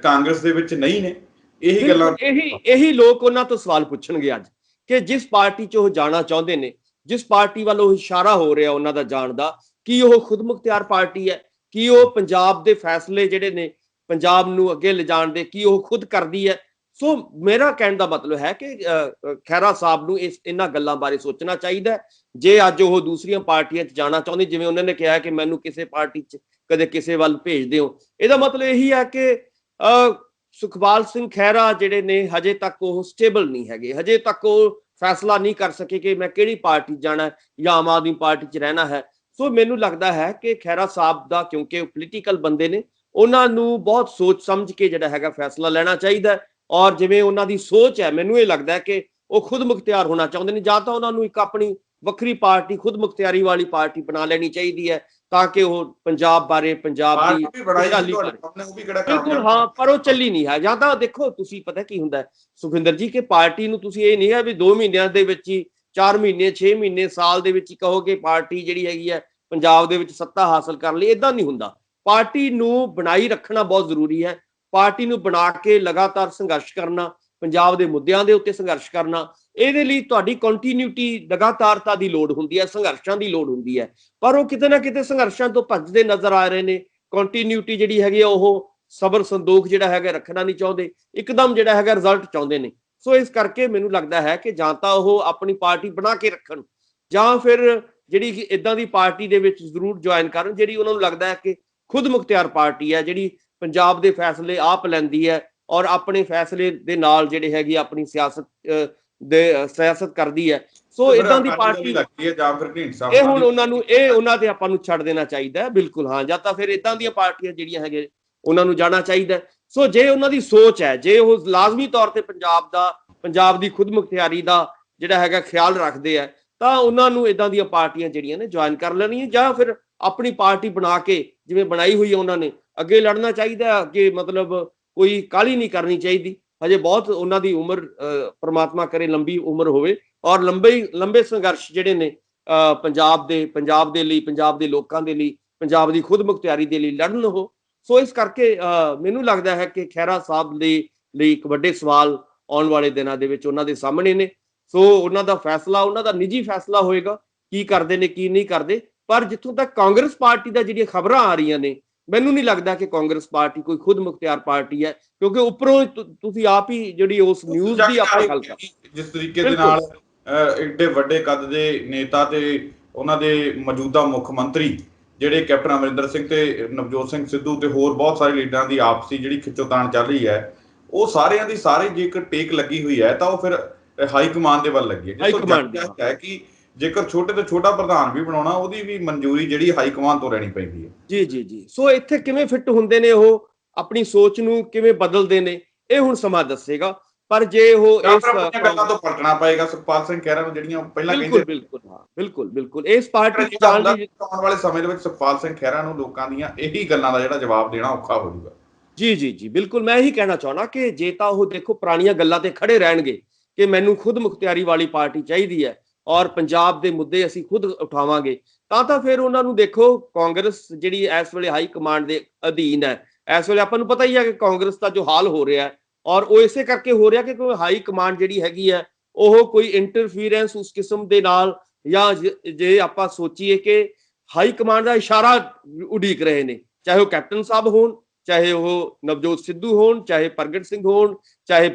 ਕਾਂਗਰਸ ਦੇ ਵਿੱਚ ਨਹੀਂ ਨੇ। ਇਹੀ ਗੱਲਾਂ, ਇਹੀ ਲੋਕ ਉਹਨਾਂ ਤੋਂ ਸਵਾਲ ਪੁੱਛਣਗੇ ਅੱਜ ਕਿ ਜਿਸ ਪਾਰਟੀ 'ਚ ਉਹ ਜਾਣਾ ਚਾਹੁੰਦੇ ਨੇ, ਜਿਸ ਪਾਰਟੀ ਵੱਲ ਉਹ ਇਸ਼ਾਰਾ ਹੋ ਰਿਹਾ ਉਹਨਾਂ ਦਾ ਜਾਣ ਦਾ, ਕੀ ਉਹ ਖੁਦ ਮੁਖਤਿਆਰ ਪਾਰਟੀ ਹੈ, ਕੀ ਉਹ ਪੰਜਾਬ ਦੇ ਫੈਸਲੇ ਜਿਹੜੇ ਨੇ ਪੰਜਾਬ ਨੂੰ ਅੱਗੇ ਲਿਜਾਣ ਦੇ ਕੀ ਉਹ ਖੁਦ ਕਰਦੀ ਹੈ। ਸੋ ਮੇਰਾ ਕਹਿਣ ਦਾ ਮਤਲਬ ਹੈ ਕਿ ਖਹਿਰਾ ਸਾਹਿਬ ਨੂੰ ਇਹਨਾਂ ਗੱਲਾਂ ਬਾਰੇ ਸੋਚਣਾ ਚਾਹੀਦਾ। ਜੇ ਅੱਜ ਉਹ ਦੂਸਰੀਆਂ ਪਾਰਟੀਆਂ 'ਚ ਜਾਣਾ ਚਾਹੁੰਦੇ, ਜਿਵੇਂ ਉਹਨਾਂ ਨੇ ਕਿਹਾ ਕਿ ਮੈਨੂੰ ਕਿਸੇ ਪਾਰਟੀ 'ਚ ਕਦੇ ਕਿਸੇ ਵੱਲ ਭੇਜ ਦਿਓ, ਇਹਦਾ ਮਤਲਬ ਇਹੀ ਹੈ ਕਿ ਸੁਖਪਾਲ ਸਿੰਘ ਖਹਿਰਾ ਜਿਹੜੇ ਨੇ ਹਜੇ ਤੱਕ ਉਹ ਸਟੇਬਲ ਨਹੀਂ ਹੈਗੇ, ਹਜੇ ਤੱਕ ਉਹ ਫੈਸਲਾ ਨਹੀਂ ਕਰ ਸਕੇ ਕਿ ਮੈਂ ਕਿਹੜੀ ਪਾਰਟੀ ਜਾਣਾ ਜਾਂ ਆਮ ਆਦਮੀ ਪਾਰਟੀ 'ਚ ਰਹਿਣਾ ਹੈ। ਸੋ ਮੈਨੂੰ ਲੱਗਦਾ ਹੈ ਕਿ ਖਹਿਰਾ ਸਾਹਿਬ ਦਾ, ਕਿਉਂਕਿ ਉਹ ਪੋਲੀਟੀਕਲ ਬੰਦੇ ਨੇ, ਉਹਨਾਂ ਨੂੰ ਬਹੁਤ ਸੋਚ ਸਮਝ ਕੇ ਜਿਹੜਾ ਹੈਗਾ ਫੈਸਲਾ ਲੈਣਾ ਚਾਹੀਦਾ। ਔਰ ਜਿਵੇਂ ਉਹਨਾਂ ਦੀ ਸੋਚ ਹੈ, ਮੈਨੂੰ ਇਹ ਲੱਗਦਾ ਹੈ ਕਿ ਉਹ ਖੁਦ ਮੁਖਤਿਆਰ ਹੋਣਾ ਚਾਹੁੰਦੇ ਨੇ। ਜਾਂ ਤਾਂ ਉਹਨਾਂ ਨੂੰ ਇੱਕ ਆਪਣੀ ਵੱਖਰੀ ਪਾਰਟੀ, ਖੁਦ ਮੁਖਤਿਆਰੀ ਵਾਲੀ ਪਾਰਟੀ ਬਣਾ ਲੈਣੀ ਚਾਹੀਦੀ ਹੈ, ਤਾਂ ਕਿ ਉਹ ਪੰਜਾਬ ਬਾਰੇ, ਪੰਜਾਬ ਦੀ ਖੁਸ਼ਹਾਲੀ ਬਾਰੇ, ਬਿਲਕੁਲ ਹਾਂ, ਪਰ ਉਹ ਚੱਲੀ ਨਹੀਂ ਹੈ। ਜਾਂ ਤਾਂ ਦੇਖੋ ਤੁਸੀਂ, ਪਤਾ ਕੀ ਹੁੰਦਾ ਸੁਖਵਿੰਦਰ ਜੀ, ਕਿ ਪਾਰਟੀ ਨੂੰ ਤੁਸੀਂ ਇਹ ਨਹੀਂ ਹੈ ਵੀ 2 ਮਹੀਨਿਆਂ ਦੇ ਵਿੱਚ ਹੀ, 4 ਮਹੀਨੇ, 6 ਮਹੀਨੇ, ਸਾਲ ਦੇ ਵਿੱਚ ਹੀ ਕਹੋ ਕਿ ਪਾਰਟੀ ਜਿਹੜੀ ਹੈਗੀ ਹੈ ਪੰਜਾਬ ਦੇ ਵਿੱਚ ਸੱਤਾ ਹਾਸਲ ਕਰ ਲਈ। ਏਦਾਂ ਨਹੀਂ ਹੁੰਦਾ। ਪਾਰਟੀ ਨੂੰ ਬਣਾਈ ਰੱਖਣਾ ਬਹੁਤ ਜ਼ਰੂਰੀ ਹੈ। ਪਾਰਟੀ ਨੂੰ ਬਣਾ ਕੇ ਲਗਾਤਾਰ ਸੰਘਰਸ਼ ਕਰਨਾ, ਪੰਜਾਬ ਦੇ ਮੁੱਦਿਆਂ ਦੇ ਉੱਤੇ ਸੰਘਰਸ਼ ਕਰਨਾ, ਇਹਦੇ ਲਈ ਤੁਹਾਡੀ ਕੰਟੀਨਿਊਟੀ, ਲਗਾਤਾਰਤਾ ਦੀ ਲੋੜ ਹੁੰਦੀ ਹੈ, ਸੰਘਰਸ਼ਾਂ ਦੀ ਲੋੜ ਹੁੰਦੀ ਹੈ। ਪਰ ਉਹ ਕਿਤੇ ਨਾ ਕਿਤੇ ਸੰਘਰਸ਼ਾਂ ਤੋਂ ਭੱਜਦੇ ਨਜ਼ਰ ਆ ਰਹੇ ਨੇ। ਕੰਟੀਨਿਊਟੀ ਜਿਹੜੀ ਹੈਗੀ ਉਹ ਸਬਰ ਸੰਦੋਖ ਜਿਹੜਾ ਹੈਗਾ ਰੱਖਣਾ ਨਹੀਂ ਚਾਹੁੰਦੇ, ਇੱਕਦਮ ਜਿਹੜਾ ਹੈਗਾ ਰਿਜ਼ਲਟ ਚਾਹੁੰਦੇ ਨੇ। ਸੋ ਇਸ ਕਰਕੇ ਮੈਨੂੰ ਲੱਗਦਾ ਹੈ ਕਿ ਜਾਂ ਤਾਂ ਉਹ ਆਪਣੀ ਪਾਰਟੀ ਬਣਾ ਕੇ ਰੱਖਣ, ਜਾਂ ਫਿਰ ਜਿਹੜੀ ਇਦਾਂ ਦੀ ਪਾਰਟੀ ਦੇ ਵਿੱਚ ਜ਼ਰੂਰ ਜੁਆਇਨ ਕਰਨ ਜਿਹੜੀ ਉਹਨਾਂ ਨੂੰ ਲੱਗਦਾ ਹੈ ਕਿ ਖੁਦ ਮੁਖਤਿਆਰ ਪਾਰਟੀ ਹੈ, ਜਿਹੜੀ ਪੰਜਾਬ ਦੇ ਫੈਸਲੇ ਆਪ ਲੈਂਦੀ ਹੈ ਔਰ ਆਪਣੇ ਫੈਸਲੇ ਦੇ ਨਾਲ ਜਿਹੜੇ ਹੈਗੀ ਆਪਣੀ ਸਿਆਸਤ ਕਰਦੀ ਹੈ। ਸੋ ਇਦਾਂ ਦੀ ਪਾਰਟੀ ਲੱਗਦੀ ਹੈ, ਜਾਂ ਫਿਰ ਇਹ ਹੁਣ ਉਹਨਾਂ ਨੂੰ, ਇਹ ਉਹਨਾਂ ਤੇ ਆਪਾਂ ਨੂੰ ਛੱਡ ਦੇਣਾ ਚਾਹੀਦਾ ਹੈ। ਬਿਲਕੁਲ ਹਾਂ, ਜਾਂ ਤਾਂ ਫਿਰ ਇਦਾਂ ਦੀਆਂ ਪਾਰਟੀਆਂ ਜਿਹੜੀਆਂ ਹੈਗੇ ਉਹਨਾਂ ਨੂੰ ਜਾਣਾ ਚਾਹੀਦਾ। ਸੋ ਜੇ ਉਹਨਾਂ ਦੀ ਸੋਚ ਹੈ, ਜੇ ਉਹ ਲਾਜ਼ਮੀ ਤੌਰ ਤੇ ਪੰਜਾਬ ਦੀ ਖੁਦ ਮੁਖਤਿਆਰੀ ਦਾ ਜਿਹੜਾ ਹੈਗਾ ਖਿਆਲ ਰੱਖਦੇ ਆ, ਤਾਂ ਉਹਨਾਂ ਨੂੰ ਇਦਾਂ ਦੀਆਂ ਪਾਰਟੀਆਂ ਜਿਹੜੀਆਂ ਨੇ ਜੁਆਇਨ ਕਰ ਲੈਣੀਆਂ, ਜਾਂ ਫਿਰ ਆਪਣੀ ਪਾਰਟੀ ਬਣਾ ਕੇ ਜਿਵੇਂ ਬਣਾਈ ਹੋਈ ਹੈ ਉਹਨਾਂ ਨੇ ਅੱਗੇ ਲੜਨਾ ਚਾਹੀਦਾ। ਅੱਗੇ ਮਤਲਬ ਕੋਈ ਕਾਹਲੀ ਨਹੀਂ ਕਰਨੀ ਚਾਹੀਦੀ। ਹਜੇ ਬਹੁਤ ਉਹਨਾਂ ਦੀ ਉਮਰ, ਪ੍ਰਮਾਤਮਾ ਕਰੇ ਲੰਬੀ ਉਮਰ ਹੋਵੇ ਔਰ ਲੰਬੇ ਸੰਘਰਸ਼ ਜਿਹੜੇ ਨੇ ਪੰਜਾਬ ਦੇ ਲਈ, ਪੰਜਾਬ ਦੇ ਲੋਕਾਂ ਦੇ ਲਈ, ਪੰਜਾਬ ਦੀ ਖੁਦ ਮੁਖਤਿਆਰੀ ਦੇ ਲਈ ਲੜਨ ਉਹ। ਸੋ ਇਸ ਕਰਕੇ ਮੈਨੂੰ ਲੱਗਦਾ ਹੈ ਕਿ ਖਹਿਰਾ ਸਾਹਿਬ ਲਈ ਇੱਕ ਵੱਡੇ ਸਵਾਲ ਆਉਣ ਵਾਲੇ ਦਿਨਾਂ ਦੇ ਵਿੱਚ ਉਹਨਾਂ ਦੇ ਸਾਹਮਣੇ ਨੇ। ਸੋ ਉਹਨਾਂ ਦਾ ਫੈਸਲਾ, ਉਹਨਾਂ ਦਾ ਨਿੱਜੀ ਫੈਸਲਾ ਹੋਏਗਾ, ਕੀ ਕਰਦੇ ਨੇ ਕੀ ਨਹੀਂ ਕਰਦੇ। ਪਰ ਜਿੱਥੋਂ ਤੱਕ ਕਾਂਗਰਸ ਪਾਰਟੀ ਦਾ ਜਿਹੜੀਆਂ ਖਬਰਾਂ ਆ ਰਹੀਆਂ ਨੇ, ਮੈਨੂੰ ਨਹੀਂ ਲੱਗਦਾ ਕਿ ਕਾਂਗਰਸ ਪਾਰਟੀ ਕੋਈ ਖੁਦ ਮੁਖਤਿਆਰ ਪਾਰਟੀ ਹੈ, ਕਿਉਂਕਿ ਉੱਪਰੋਂ ਤੁਸੀਂ ਆਪ ਹੀ ਜਿਹੜੀ ਉਸ ਨਿਊਜ਼ ਦੀ ਆਪਾਂ ਗੱਲ ਕਰ, ਜਿਸ ਤਰੀਕੇ ਦੇ ਨਾਲ ਏਡੇ ਵੱਡੇ ਕੱਦ ਦੇ ਨੇਤਾ ਤੇ ਉਹਨਾਂ ਦੇ ਮੌਜੂਦਾ ਮੁੱਖ ਮੰਤਰੀ ਜਿਹੜੇ ਕੈਪਟਨ ਅਮਰਿੰਦਰ ਸਿੰਘ ਤੇ ਨਵਜੋਤ ਸਿੰਘ ਸਿੱਧੂ ਤੇ ਹੋਰ ਬਹੁਤ ਸਾਰੇ ਲੀਡਰਾਂ ਦੀ ਆਪਸੀ ਜਿਹੜੀ ਖਿੱਚੋਤਾਣ ਚੱਲ ਰਹੀ ਹੈ, ਉਹ ਸਾਰਿਆਂ ਦੀ ਸਾਰੇ ਜੇਕਰ ਟੇਕ ਲੱਗੀ ਹੋਈ ਹੈ ਤਾਂ ਉਹ ਫਿਰ ਹਾਈ ਕਮਾਂਡ ਦੇ ਵੱਲ ਲੱਗੀ ਹੈ। ਜਿਸ ਤੋਂ ਹੈ ਕਿ ਜੇਕਰ ਛੋਟੇ ਤੋਂ ਛੋਟਾ ਪ੍ਰਧਾਨ ਵੀ ਬਣਾਉਣਾ, ਉਹਦੀ ਵੀ ਮਨਜ਼ੂਰੀ ਜਿਹੜੀ ਹਾਈ ਕਮਾਂਡ ਤੋਂ ਲੈਣੀ ਪੈਂਦੀ ਹੈ। ਜੀ। ਸੋ ਇੱਥੇ ਕਿਵੇਂ ਫਿੱਟ ਹੁੰਦੇ ਨੇ ਉਹ, ਆਪਣੀ ਸੋਚ ਨੂੰ ਕਿਵੇਂ ਬਦਲਦੇ ਨੇ, ਇਹ ਹੁਣ ਸਮਾਂ ਦੱਸੇਗਾ। ਪਰ ਜੇ ਉਹ ਇਸ ਗੱਲਾਂ ਤੋਂ ਪਲਟਣਾ ਪਏਗਾ ਸੁਖਪਾਲ ਸਿੰਘ ਖਹਿਰਾ ਨੂੰ, ਜਿਹੜੀਆਂ ਪਹਿਲਾਂ ਕਹਿੰਦੇ। ਬਿਲਕੁਲ ਇਸ ਪਾਰਟੀ ਚ ਜਾਣ ਲਈ ਆਉਣ ਵਾਲੇ ਸਮੇਂ ਦੇ ਵਿੱਚ ਸੁਖਪਾਲ ਸਿੰਘ ਖਹਿਰਾ ਨੂੰ ਲੋਕਾਂ ਦੀਆਂ ਇਹੀ ਗੱਲਾਂ ਦਾ ਜਿਹੜਾ ਜਵਾਬ ਦੇਣਾ ਔਖਾ ਹੋ ਜਾਊਗਾ। ਜੀ ਬਿਲਕੁਲ, ਮੈਂ ਇਹੀ ਕਹਿਣਾ ਚਾਹੁੰਦਾ ਕਿ ਜੇ ਤਾਂ ਉਹ ਦੇਖੋ ਪੁਰਾਣੀਆਂ ਗੱਲਾਂ ਤੇ ਖੜੇ ਰਹਿਣਗੇ ਕਿ ਮੈਨੂੰ ਖੁਦ ਮੁਖਤਿਆਰੀ ਵਾਲੀ ਪਾਰਟੀ ਚਾਹੀਦੀ ਹੈ ਔਰ ਪੰਜਾਬ ਦੇ ਮੁੱਦੇ ਅਸੀਂ ਖੁਦ ਉਠਾਵਾਂਗੇ, ਤਾਂ ਫਿਰ ਉਹਨਾਂ ਨੂੰ ਦੇਖੋ, ਕਾਂਗਰਸ ਜਿਹੜੀ ਇਸ ਵੇਲੇ ਹਾਈ ਕਮਾਂਡ ਦੇ ਅਧੀਨ ਹੈ। ਇਸ ਵੇਲੇ ਆਪਾਂ ਨੂੰ ਪਤਾ ਹੀ ਹੈ ਕਿ ਕਾਂਗਰਸ ਦਾ ਜੋ ਹਾਲ ਹੋ ਰਿਹਾ ਹੈ, ਔਰ ਉਹ ਇਸੇ ਕਰਕੇ ਹੋ ਰਿਹਾ ਕਿ ਕੋਈ ਹਾਈ ਕਮਾਂਡ ਜਿਹੜੀ ਹੈਗੀ ਹੈ ਉਹ ਕੋਈ ਇੰਟਰਫੀਰੈਂਸ ਉਸ ਕਿਸਮ ਦੇ ਨਾਲ, ਜਾਂ ਜੇ ਆਪਾਂ ਸੋਚੀਏ ਕਿ ਹਾਈ ਕਮਾਂਡ ਦਾ ਇਸ਼ਾਰਾ ਉਡੀਕ ਰਹੇ ਨੇ, ਚਾਹੇ ਉਹ ਕੈਪਟਨ ਸਾਹਿਬ ਹੋਣ, ਚਾਹੇ ਉਹ ਨਵਜੋਤ ਸਿੱਧੂ ਹੋਣ, ਚਾਹੇ ਪ੍ਰਗਟ ਸਿੰਘ ਹੋਣ, ਚਾਹੇ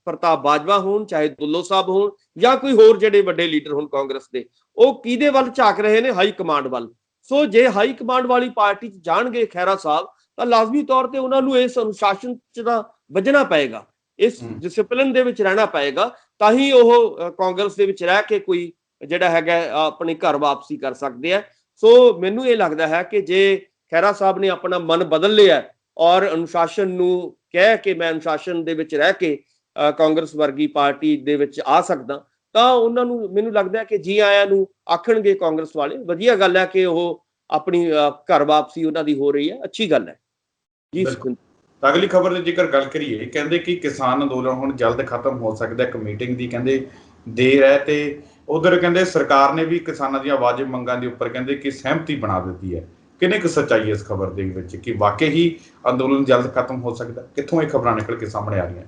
ਪ੍ਰਤਾਪ ਬਾਜਵਾ ਹੋਣ, ਚਾਹੇ ਦੁੱਲੋ ਸਾਹਿਬ ਹੋਣ, ਜਾਂ ਕੋਈ ਹੋਰ ਜਿਹੜੇ ਵੱਡੇ ਲੀਡਰ ਹੋਣ ਕਾਂਗਰਸ ਦੇ, ਉਹ ਕਿਹਦੇ ਵੱਲ ਝਾਕ ਰਹੇ ਨੇ? ਹਾਈ ਕਮਾਂਡ ਵੱਲ। ਸੋ ਜੇ ਹਾਈ ਕਮਾਂਡ ਵਾਲੀ ਪਾਰਟੀ 'ਚ ਜਾਣਗੇ ਖਹਿਰਾ ਸਾਹਿਬ, ਤਾਂ ਲਾਜ਼ਮੀ ਤੌਰ ਤੇ ਉਹਨਾਂ ਨੂੰ ਇਸ ਅਨੁਸ਼ਾਸਨ 'ਚ ਤਾਂ ਵੱਜਣਾ ਪਏਗਾ, ਇਸ ਡਿਸਪਲਿਨ ਦੇ ਵਿੱਚ ਰਹਿਣਾ ਪਏਗਾ, ਤਾਂ ਹੀ ਉਹ ਕਾਂਗਰਸ ਦੇ ਵਿੱਚ ਰਹਿ ਕੇ ਕੋਈ ਜਿਹੜਾ ਹੈਗਾ ਆਪਣੀ ਘਰ ਵਾਪਸੀ ਕਰ ਸਕਦੇ ਆ। ਸੋ ਮੈਨੂੰ ਇਹ ਲੱਗਦਾ ਹੈ ਕਿ ਜੇ ਖਹਿਰਾ ਸਾਹਿਬ ਨੇ ਆਪਣਾ ਮਨ ਬਦਲ ਲਿਆ ਔਰ ਅਨੁਸ਼ਾਸਨ ਨੂੰ ਕਹਿ ਕੇ ਮੈਂ ਅਨੁਸ਼ਾਸਨ ਦੇ ਵਿੱਚ ਰਹਿ ਕੇ ਕਾਂਗਰਸ ਵਰਗੀ ਪਾਰਟੀ ਦੇ ਵਿੱਚ ਆ ਸਕਦਾ, ਤਾਂ ਉਹਨਾਂ ਨੂੰ ਮੈਨੂੰ ਲੱਗਦਾ ਕਿ ਜੀ ਆਇਆਂ ਨੂੰ ਆਖਣਗੇ ਕਾਂਗਰਸ ਵਾਲੇ। ਵਧੀਆ ਗੱਲ ਹੈ ਕਿ ਉਹ ਆਪਣੀ ਘਰ ਵਾਪਸੀ ਉਹਨਾਂ ਦੀ ਹੋ ਰਹੀ ਹੈ, ਅੱਛੀ ਗੱਲ ਹੈ ਜੀ। ਅਗਲੀ ਖਬਰ ਦੀ ਜੇਕਰ ਗੱਲ ਕਰੀਏ, ਕਹਿੰਦੇ ਕਿ ਕਿਸਾਨ ਅੰਦੋਲਨ ਹੁਣ ਜਲਦ ਖਤਮ ਹੋ ਸਕਦਾ। ਇੱਕ ਮੀਟਿੰਗ ਦੀ ਕਹਿੰਦੇ ਦੇਰ ਹੈ, ਤੇ ਉਧਰ ਕਹਿੰਦੇ ਸਰਕਾਰ ਨੇ ਵੀ ਕਿਸਾਨਾਂ ਦੀਆਂ ਵਾਜਿਬ ਮੰਗਾਂ ਦੇ ਉੱਪਰ ਕਹਿੰਦੇ ਕਿ ਸਹਿਮਤੀ ਬਣਾ ਦਿੱਤੀ ਹੈ। ਕਿੰਨੀ ਕੁ ਸੱਚਾਈ ਹੈ ਇਸ ਖਬਰ ਦੇ ਵਿੱਚ ਕਿ ਵਾਕਈ ਹੀ ਅੰਦੋਲਨ ਜਲਦ ਖਤਮ ਹੋ ਸਕਦਾ? ਕਿੱਥੋਂ ਇਹ ਖਬਰਾਂ ਨਿਕਲ ਕੇ ਸਾਹਮਣੇ ਆ ਰਹੀਆਂ?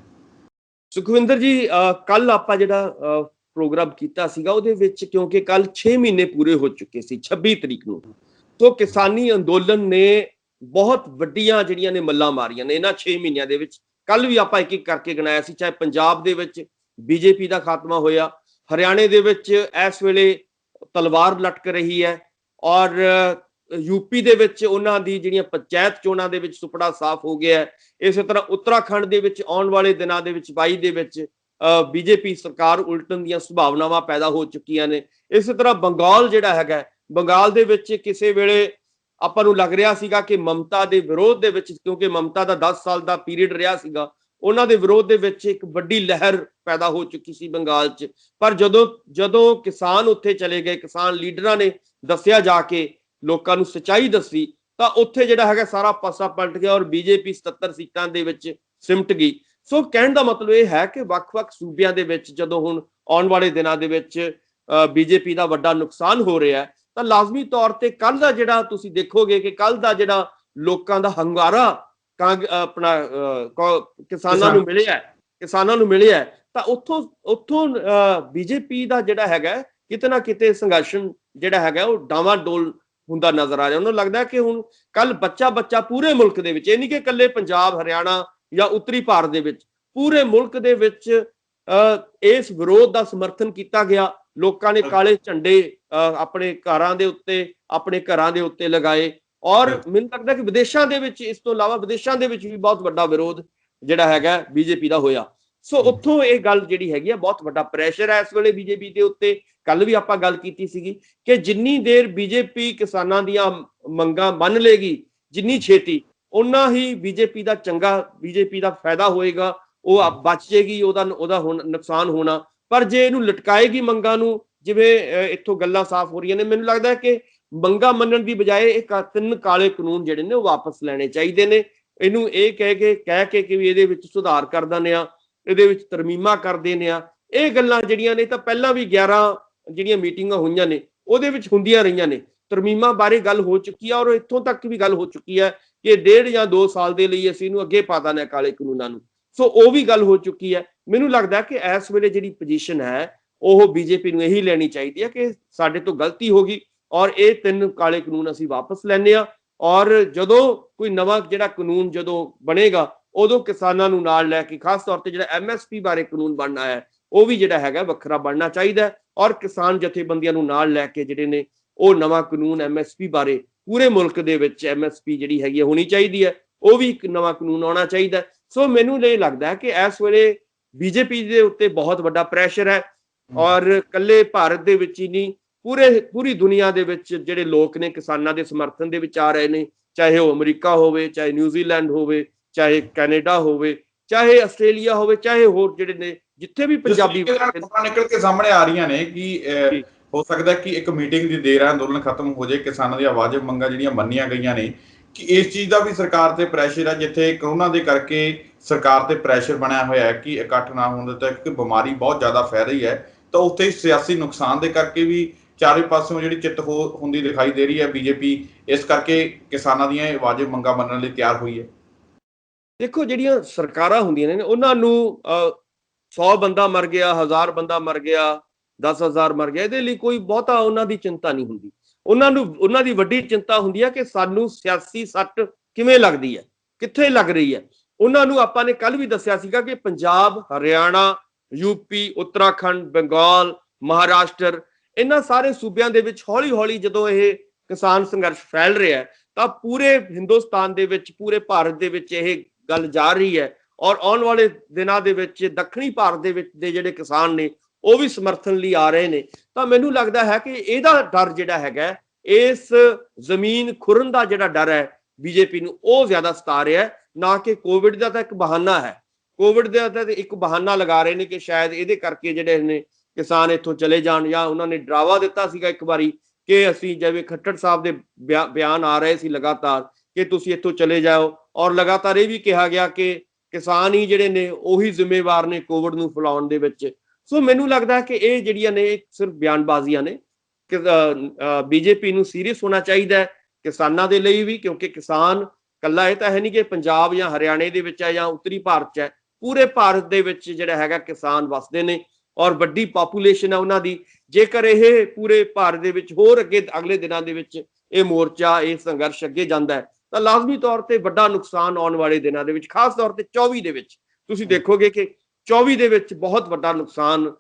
ਸੁਖਵਿੰਦਰ ਜੀ, ਕੱਲ ਆਪਾਂ ਜਿਹੜਾ ਪ੍ਰੋਗਰਾਮ ਕੀਤਾ ਸੀਗਾ ਉਹਦੇ ਵਿੱਚ, ਕਿਉਂਕਿ ਕੱਲ 6 ਮਹੀਨੇ ਪੂਰੇ ਹੋ ਚੁੱਕੇ ਸੀ 26 ਤਰੀਕ ਨੂੰ, ਤੋਂ ਕਿਸਾਨੀ ਅੰਦੋਲਨ ਨੇ ਬਹੁਤ ਵੱਡੀਆਂ ਜਿਹੜੀਆਂ ਨੇ ਮੱਲਾਂ ਮਾਰੀਆਂ ਨੇ ਇਹਨਾਂ 6 ਮਹੀਨਿਆਂ ਦੇ ਵਿੱਚ। ਕੱਲ ਵੀ ਆਪਾਂ ਇੱਕ ਇੱਕ ਕਰਕੇ ਗਿਣਾਇਆ ਸੀ, ਚਾਹੇ ਪੰਜਾਬ ਦੇ ਵਿੱਚ ਬੀਜੇਪੀ ਦਾ ਖਾਤਮਾ ਹੋਇਆ, ਹਰਿਆਣੇ ਦੇ ਵਿੱਚ ਇਸ ਵੇਲੇ ਤਲਵਾਰ ਲਟਕ ਰਹੀ ਹੈ, ਔਰ ਯੂਪੀ ਦੇ ਵਿੱਚ ਉਹਨਾਂ ਦੀ ਜਿਹੜੀਆਂ ਪੰਚਾਇਤ ਚੋਣਾਂ ਦੇ ਵਿੱਚ ਸੁਪੜਾ ਸਾਫ਼ ਹੋ ਗਿਆ ਹੈ। ਇਸੇ ਤਰ੍ਹਾਂ ਉੱਤਰਾਖੰਡ ਦੇ ਵਿੱਚ ਆਉਣ ਵਾਲੇ ਦਿਨਾਂ ਦੇ ਵਿੱਚ 22 ਦੇ ਵਿੱਚ ਬੀਜੇਪੀ ਸਰਕਾਰ ਉਲਟਣ ਦੀਆਂ ਸੰਭਾਵਨਾਵਾਂ ਪੈਦਾ ਹੋ ਚੁੱਕੀਆਂ ਨੇ। ਇਸੇ ਤਰ੍ਹਾਂ ਬੰਗਾਲ ਜਿਹੜਾ ਹੈਗਾ, ਬੰਗਾਲ ਦੇ ਵਿੱਚ ਕਿਸੇ ਵੇਲੇ ਆਪਾਂ ਨੂੰ ਲੱਗ ਰਿਹਾ ਸੀਗਾ ਕਿ ਮਮਤਾ ਦੇ ਵਿਰੋਧ ਦੇ ਵਿੱਚ, ਕਿਉਂਕਿ ਮਮਤਾ ਦਾ 10 ਸਾਲ ਦਾ ਪੀਰੀਅਡ ਰਿਹਾ ਸੀਗਾ, ਉਹਨਾਂ ਦੇ ਵਿਰੋਧ ਦੇ ਵਿੱਚ ਇੱਕ ਵੱਡੀ ਲਹਿਰ ਪੈਦਾ ਹੋ ਚੁੱਕੀ ਸੀ ਬੰਗਾਲ 'ਚ। ਪਰ ਜਦੋਂ ਕਿਸਾਨ ਉੱਥੇ ਚਲੇ ਗਏ, ਕਿਸਾਨ ਲੀਡਰਾਂ ਨੇ ਦੱਸਿਆ ਜਾ ਕੇ, ਲੋਕਾਂ ਨੂੰ ਸੱਚਾਈ ਦੱਸੀ, ਤਾਂ ਉੱਥੇ ਜਿਹੜਾ ਹੈਗਾ ਸਾਰਾ ਪਾਸਾ ਪਲਟ ਗਿਆ ਔਰ ਬੀਜੇਪੀ 77 ਸੀਟਾਂ ਦੇ ਵਿੱਚ ਸਿਮਟ ਗਈ। ਸੋ ਕਹਿਣ ਦਾ ਮਤਲਬ ਇਹ ਹੈ ਕਿ ਵੱਖ-ਵੱਖ ਸੂਬਿਆਂ ਦੇ ਵਿੱਚ ਜਦੋਂ ਹੁਣ ਆਉਣ ਵਾਲੇ ਦਿਨਾਂ ਦੇ ਵਿੱਚ ਬੀਜੇਪੀ ਦਾ ਵੱਡਾ ਨੁਕਸਾਨ ਹੋ ਰਿਹਾ ਹੈ, ਤਾਂ ਲਾਜ਼ਮੀ ਤੌਰ ਤੇ ਕੱਲ ਦਾ ਜਿਹੜਾ ਤੁਸੀਂ ਦੇਖੋਗੇ ਕਿ ਕੱਲ ਦਾ ਜਿਹੜਾ ਲੋਕਾਂ ਦਾ ਹੰਗਾਰਾ ਆਪਣਾ ਕਿਸਾਨਾਂ ਨੂੰ ਮਿਲਿਆ, ਤਾਂ ਉੱਥੋਂ ਬੀਜੇਪੀ ਦਾ ਜਿਹੜਾ ਹੈਗਾ ਕਿਤੇ ਨਾ ਕਿਤੇ ਸੰਘਰਸ਼ ਜਿਹੜਾ ਹੈਗਾ ਉਹ ਡਾਵਾਂਡੋਲ ਹੁੰਦਾ ਨਜ਼ਰ ਆ ਰਿਹਾ। ਉਹਨੂੰ ਲੱਗਦਾ ਕਿ ਹੁਣ ਕੱਲ ਬੱਚਾ ਪੂਰੇ ਮੁਲਕ ਦੇ ਵਿੱਚ, ਇਹ ਨਹੀਂ ਕਿ ਇਕੱਲੇ ਪੰਜਾਬ, ਹਰਿਆਣਾ ਜਾਂ ਉੱਤਰੀ ਭਾਰਤ ਦੇ ਵਿੱਚ, ਪੂਰੇ ਮੁਲਕ ਦੇ ਵਿੱਚ ਇਸ ਵਿਰੋਧ ਦਾ ਸਮਰਥਨ ਕੀਤਾ ਗਿਆ। ਲੋਕਾਂ ਨੇ ਕਾਲੇ ਝੰਡੇ ਆਪਣੇ ਘਰਾਂ ਦੇ ਉੱਤੇ ਲਗਾਏ, ਔਰ ਮੈਨੂੰ ਲੱਗਦਾ ਕਿ ਵਿਦੇਸ਼ਾਂ ਦੇ ਵਿੱਚ, ਇਸ ਤੋਂ ਇਲਾਵਾ ਵਿਦੇਸ਼ਾਂ ਦੇ ਵਿੱਚ ਵੀ ਬਹੁਤ ਵੱਡਾ ਵਿਰੋਧ ਜਿਹੜਾ ਹੈਗਾ ਬੀਜੇਪੀ ਦਾ ਹੋਇਆ। ਸੋ ਉੱਥੋਂ ਇਹ ਗੱਲ ਜਿਹੜੀ ਹੈਗੀ ਆ, ਬਹੁਤ ਵੱਡਾ ਪ੍ਰੈਸ਼ਰ ਹੈ ਇਸ ਵੇਲੇ ਬੀਜੇਪੀ ਦੇ ਉੱਤੇ। ਕੱਲ ਵੀ ਆਪਾਂ ਗੱਲ ਕੀਤੀ ਸੀਗੀ ਕਿ ਜਿੰਨੀ ਦੇਰ ਬੀਜੇਪੀ ਕਿਸਾਨਾਂ ਦੀਆਂ ਮੰਗਾਂ ਮੰਨ ਲੇਗੀ ਜਿੰਨੀ ਛੇਤੀ, ਉਨਾ ਹੀ ਬੀਜੇਪੀ ਦਾ ਫਾਇਦਾ ਹੋਏਗਾ, ਉਹ ਬਚ ਜੇਗੀ ਉਹਦਾ ਨੁਕਸਾਨ ਹੋਣਾ। ਪਰ ਜੇ ਇਹਨੂੰ ਲਟਕਾਏਗੀ ਮੰਗਾਂ ਨੂੰ, ਜਿਵੇਂ ਇੱਥੋਂ ਗੱਲਾਂ ਸਾਫ਼ ਹੋ ਰਹੀਆਂ ਨੇ, ਮੈਨੂੰ ਲੱਗਦਾ ਕਿ ਮੰਗਾਂ ਮੰਨਣ ਦੀ ਬਜਾਏ ਇਹ 3 ਕਾਲੇ ਕਾਨੂੰਨ ਜਿਹੜੇ ਨੇ ਉਹ ਵਾਪਸ ਲੈਣੇ ਚਾਹੀਦੇ ਨੇ। ਇਹਨੂੰ ਇਹ ਕਹਿ ਕੇ ਕਿ ਵੀ ਇਹਦੇ ਵਿੱਚ ਸੁਧਾਰ ਕਰ ਦਿੰਦੇ ਆ, ਇਹਦੇ ਵਿੱਚ ਤਰਮੀਮਾਂ ਕਰ ਦਿੰਦੇ ਆ, ਇਹ ਗੱਲਾਂ ਜਿਹੜੀਆਂ ਨੇ ਤਾਂ ਪਹਿਲਾਂ ਵੀ 11 ਜਿਹੜੀਆਂ ਮੀਟਿੰਗਾਂ ਹੋਈਆਂ ਨੇ ਉਹਦੇ ਵਿੱਚ ਹੁੰਦੀਆਂ ਰਹੀਆਂ ਨੇ। ਤਰਮੀਮਾਂ ਬਾਰੇ ਗੱਲ ਹੋ ਚੁੱਕੀ ਹੈ, ਔਰ ਇੱਥੋਂ ਤੱਕ ਵੀ ਗੱਲ ਹੋ ਚੁੱਕੀ ਹੈ ਕਿ 1.5 ਜਾਂ 2 ਸਾਲ ਦੇ ਲਈ ਅਸੀਂ ਇਹਨੂੰ ਅੱਗੇ ਪਾ ਦਾਂਗੇ ਕਾਲੇ ਕਾਨੂੰਨਾਂ ਨੂੰ। ਸੋ ਉਹ ਵੀ ਗੱਲ ਹੋ ਚੁੱਕੀ ਹੈ। ਮੈਨੂੰ ਲੱਗਦਾ ਕਿ ਇਸ ਵੇਲੇ ਜਿਹੜੀ ਪੋਜੀਸ਼ਨ ਹੈ ਉਹ ਬੀਜੇਪੀ ਨੂੰ ਇਹੀ ਲੈਣੀ ਚਾਹੀਦੀ ਹੈ ਕਿ ਸਾਡੇ ਤੋਂ ਗਲਤੀ ਹੋ ਗਈ ਔਰ ਇਹ 3 ਕਾਲੇ ਕਾਨੂੰਨ ਅਸੀਂ ਵਾਪਸ ਲੈਣੇ ਆ, ਔਰ ਜਦੋਂ ਕੋਈ ਨਵਾਂ ਜਿਹੜਾ ਕਾਨੂੰਨ ਜਦੋਂ ਬਣੇਗਾ ਉਦੋਂ ਕਿਸਾਨਾਂ ਨੂੰ ਨਾਲ ਲੈ ਕੇ, ਖਾਸ ਤੌਰ ਤੇ ਜਿਹੜਾ MSP ਬਾਰੇ ਕਾਨੂੰਨ ਬਣਨਾ ਹੈ ਉਹ ਵੀ ਜਿਹੜਾ ਹੈਗਾ ਵੱਖਰਾ ਬਣਨਾ ਚਾਹੀਦਾ, ਔਰ ਕਿਸਾਨ ਜਥੇਬੰਦੀਆਂ ਨੂੰ ਨਾਲ ਲੈ ਕੇ ਜਿਹੜੇ ਨੇ ਉਹ ਨਵਾਂ ਕਾਨੂੰਨ MSP ਬਾਰੇ ਪੂਰੇ ਮੁਲਕ ਦੇ ਵਿੱਚ MSP ਜਿਹੜੀ ਹੈਗੀ ਹੋਣੀ ਚਾਹੀਦੀ ਹੈ, ਉਹ ਵੀ ਇੱਕ ਨਵਾਂ ਕਾਨੂੰਨ ਆਉਣਾ ਚਾਹੀਦਾ। ਸੋ ਮੈਨੂੰ ਇਹ ਲੱਗਦਾ ਹੈ ਕਿ ਇਸ ਵੇਲੇ ਬੀਜੇਪੀ ਦੇ ਉੱਤੇ ਬਹੁਤ ਵੱਡਾ ਪ੍ਰੈਸ਼ਰ ਹੈ, ਔਰ ਇਕੱਲੇ ਭਾਰਤ ਦੇ ਵਿੱਚ ਹੀ ਨਹੀਂ, ਪੂਰੀ ਦੁਨੀਆ ਦੇ ਵਿੱਚ ਜਿਹੜੇ ਲੋਕ ਨੇ ਕਿਸਾਨਾਂ ਦੇ ਸਮਰਥਨ ਦੇ ਵਿੱਚ ਆ ਰਹੇ ਨੇ, ਚਾਹੇ ਉਹ ਅਮਰੀਕਾ ਹੋਵੇ, ਚਾਹੇ ਨਿਊਜ਼ੀਲੈਂਡ ਹੋਵੇ, ਚਾਹੇ ਕੈਨੇਡਾ ਹੋਵੇ, ਚਾਹੇ ਆਸਟ੍ਰੇਲੀਆ ਹੋਵੇ, ਚਾਹੇ ਹੋਰ ਜਿਹੜੇ ਨੇ ਜਿੱਥੇ ਵੀ ਪੰਜਾਬੀ ਨਿਕਲ ਕੇ ਸਾਹਮਣੇ ਆ ਰਹੀਆਂ ਨੇ ਕਿ ਹੋ ਸਕਦਾ ਕਿ ਇੱਕ ਮੀਟਿੰਗ ਦੀ ਦੇਰ ਹੈ, ਅੰਦੋਲਨ ਖਤਮ ਹੋ ਜਾਏ, ਕਿਸਾਨਾਂ ਦੀਆਂ ਵਾਜਬ ਮੰਗਾਂ ਜਿਹੜੀਆਂ ਮੰਨੀਆਂ ਗਈਆਂ ਨੇ, ਕਿ ਇਸ ਚੀਜ਼ ਦਾ ਵੀ ਸਰਕਾਰ ਤੇ ਪ੍ਰੈਸ਼ਰ ਹੈ। ਜਿੱਥੇ ਕਰੋਨਾ ਦੇ ਕਰਕੇ ਸਰਕਾਰ ਤੇ ਪ੍ਰੈਸ਼ਰ ਬਣਿਆ ਹੋਇਆ ਹੈ ਕਿ ਇਕੱਠ ਨਾ ਹੋਣ ਦਿੱਤਾ, ਕਿਉਂਕਿ ਬਿਮਾਰੀ ਬਹੁਤ ਜ਼ਿਆਦਾ ਫੈਲ ਰਹੀ ਹੈ, ਤਾਂ ਉੱਥੇ ਸਿਆਸੀ ਨੁਕਸਾਨ ਦੇ ਕਰਕੇ ਵੀ ਚਾਰੇ ਪਾਸਿਓਂ ਜਿਹੜੀ ਚਿੱਤ ਹੁੰਦੀ ਦਿਖਾਈ ਦੇ ਰਹੀ ਹੈ ਬੀਜੇਪੀ, ਇਸ ਕਰਕੇ ਕਿਸਾਨਾਂ ਦੀਆਂ ਵਾਜਬ ਮੰਗਾਂ ਮੰਨਣ ਲਈ ਤਿਆਰ ਹੋਈ ਹੈ। ਦੇਖੋ, ਜਿਹੜੀਆਂ ਸਰਕਾਰਾਂ ਹੁੰਦੀਆਂ ਨੇ ਉਹਨਾਂ ਨੂੰ 100 ਬੰਦਾ ਮਰ ਗਿਆ, 1000 ਬੰਦਾ ਮਰ ਗਿਆ, 10,000 ਮਰ ਗਿਆ, ਇਹਦੇ ਲਈ ਕੋਈ ਬਹੁਤਾ ਉਹਨਾਂ ਦੀ ਚਿੰਤਾ ਨਹੀਂ ਹੁੰਦੀ। ਉਹਨਾਂ ਦੀ ਵੱਡੀ ਚਿੰਤਾ ਹੁੰਦੀ ਹੈ ਕਿ ਸਾਨੂੰ ਸਿਆਸੀ ਸੱਟ ਕਿਵੇਂ ਲੱਗਦੀ ਹੈ, ਕਿੱਥੇ ਲੱਗ ਰਹੀ ਹੈ। ਉਹਨਾਂ ਨੂੰ ਆਪਾਂ ਨੇ ਕੱਲ ਵੀ ਦੱਸਿਆ ਸੀਗਾ ਕਿ ਪੰਜਾਬ, ਹਰਿਆਣਾ, ਯੂਪੀ, ਉੱਤਰਾਖੰਡ, ਬੰਗਾਲ, ਮਹਾਰਾਸ਼ਟਰ, ਇਹਨਾਂ ਸਾਰੇ ਸੂਬਿਆਂ ਦੇ ਵਿੱਚ ਹੌਲੀ-ਹੌਲੀ ਜਦੋਂ ਇਹ ਕਿਸਾਨ ਸੰਘਰਸ਼ ਫੈਲ ਰਿਹਾ ਹੈ ਤਾਂ ਪੂਰੇ ਹਿੰਦੁਸਤਾਨ ਦੇ ਵਿੱਚ, ਪੂਰੇ ਭਾਰਤ ਦੇ ਵਿੱਚ ਇਹ ਗੱਲ ਜਾ ਰਹੀ ਹੈ, ਔਰ ਆਉਣ ਵਾਲੇ ਦਿਨਾਂ ਦੇ ਵਿੱਚ ਦੱਖਣੀ ਭਾਰਤ ਦੇ ਵਿੱਚ ਦੇ ਜਿਹੜੇ ਕਿਸਾਨ ਨੇ ਉਹ ਵੀ ਸਮਰਥਨ ਲਈ ਆ ਰਹੇ ਨੇ। ਤਾਂ ਮੈਨੂੰ ਲੱਗਦਾ ਹੈ ਕਿ ਇਹਦਾ ਡਰ ਜਿਹੜਾ ਹੈਗਾ, ਇਸ ਜ਼ਮੀਨ ਖੁਰਨ ਦਾ ਜਿਹੜਾ ਡਰ ਹੈ ਬੀਜੇਪੀ ਨੂੰ, ਉਹ ਜ਼ਿਆਦਾ ਸਤਾ ਰਿਹਾ, ਨਾ ਕਿ ਕੋਵਿਡ ਦਾ ਤਾਂ ਇੱਕ ਬਹਾਨਾ ਹੈ। ਕੋਵਿਡ ਦਾ ਤਾਂ ਇੱਕ ਬਹਾਨਾ ਲਗਾ ਰਹੇ ਨੇ ਕਿ ਸ਼ਾਇਦ ਇਹਦੇ ਕਰਕੇ ਜਿਹੜੇ ਨੇ ਕਿਸਾਨ ਇੱਥੋਂ ਚਲੇ ਜਾਣ, ਜਾਂ ਉਹਨਾਂ ਨੇ ਡਰਾਵਾ ਦਿੱਤਾ ਸੀਗਾ ਇੱਕ ਵਾਰੀ ਕਿ ਅਸੀਂ, ਜਿਵੇਂ ਖੱਟੜ ਸਾਹਿਬ ਦੇ ਬਿਆਨ ਆ ਰਹੇ ਸੀ ਲਗਾਤਾਰ ਕਿ ਤੁਸੀਂ ਇੱਥੋਂ ਚਲੇ ਜਾਓ, ਔਰ ਲਗਾਤਾਰ ਇਹ ਵੀ ਕਿਹਾ ਗਿਆ ਕਿ ਕਿਸਾਨ ਹੀ ਜਿਹੜੇ ਨੇ ਉਹੀ ਜ਼ਿੰਮੇਵਾਰ ਨੇ ਕੋਵਿਡ ਨੂੰ ਫੈਲਾਉਣ ਦੇ ਵਿੱਚ। ਸੋ ਮੈਨੂੰ ਲੱਗਦਾ ਕਿ ਇਹ ਜਿਹੜੀਆਂ ਨੇ ਸਿਰਫ ਬਿਆਨਬਾਜ਼ੀਆਂ ਨੇ। ਕਿ ਬੀਜੇਪੀ ਨੂੰ ਸੀਰੀਅਸ ਹੋਣਾ ਚਾਹੀਦਾ ਹੈ ਕਿਸਾਨਾਂ ਦੇ ਲਈ ਵੀ, ਕਿਉਂਕਿ ਕਿਸਾਨ ਇਕੱਲਾ ਇਹ ਤਾਂ ਹੈ ਨਹੀਂ ਕਿ ਪੰਜਾਬ ਜਾਂ ਹਰਿਆਣੇ ਦੇ ਵਿੱਚ ਹੈ ਜਾਂ ਉੱਤਰੀ ਭਾਰਤ 'ਚ ਹੈ, ਪੂਰੇ ਭਾਰਤ ਦੇ ਵਿੱਚ ਜਿਹੜਾ ਹੈਗਾ ਕਿਸਾਨ ਵਸਦੇ ਨੇ, ਔਰ ਵੱਡੀ ਪਾਪੂਲੇਸ਼ਨ ਹੈ ਉਹਨਾਂ ਦੀ। ਜੇਕਰ ਇਹ ਪੂਰੇ ਭਾਰਤ ਦੇ ਵਿੱਚ ਹੋਰ ਅੱਗੇ ਅਗਲੇ ਦਿਨਾਂ ਦੇ ਵਿੱਚ ਇਹ ਮੋਰਚਾ, ਇਹ ਸੰਘਰਸ਼ ਅੱਗੇ ਜਾਂਦਾ ਹੈ ਤਾਂ ਲਾਜ਼ਮੀ ਤੌਰ ਤੇ ਵੱਡਾ ਨੁਕਸਾਨ ਆਉਣ ਵਾਲੇ ਦਿਨਾਂ ਦੇ ਵਿੱਚ, ਖਾਸ ਤੌਰ ਤੇ 24 ਦੇ ਵਿੱਚ ਤੁਸੀਂ ਦੇਖੋਗੇ ਕਿ 24 ਦੇ ਵਿੱਚ ਬਹੁਤ ਵੱਡਾ ਨੁਕਸਾਨ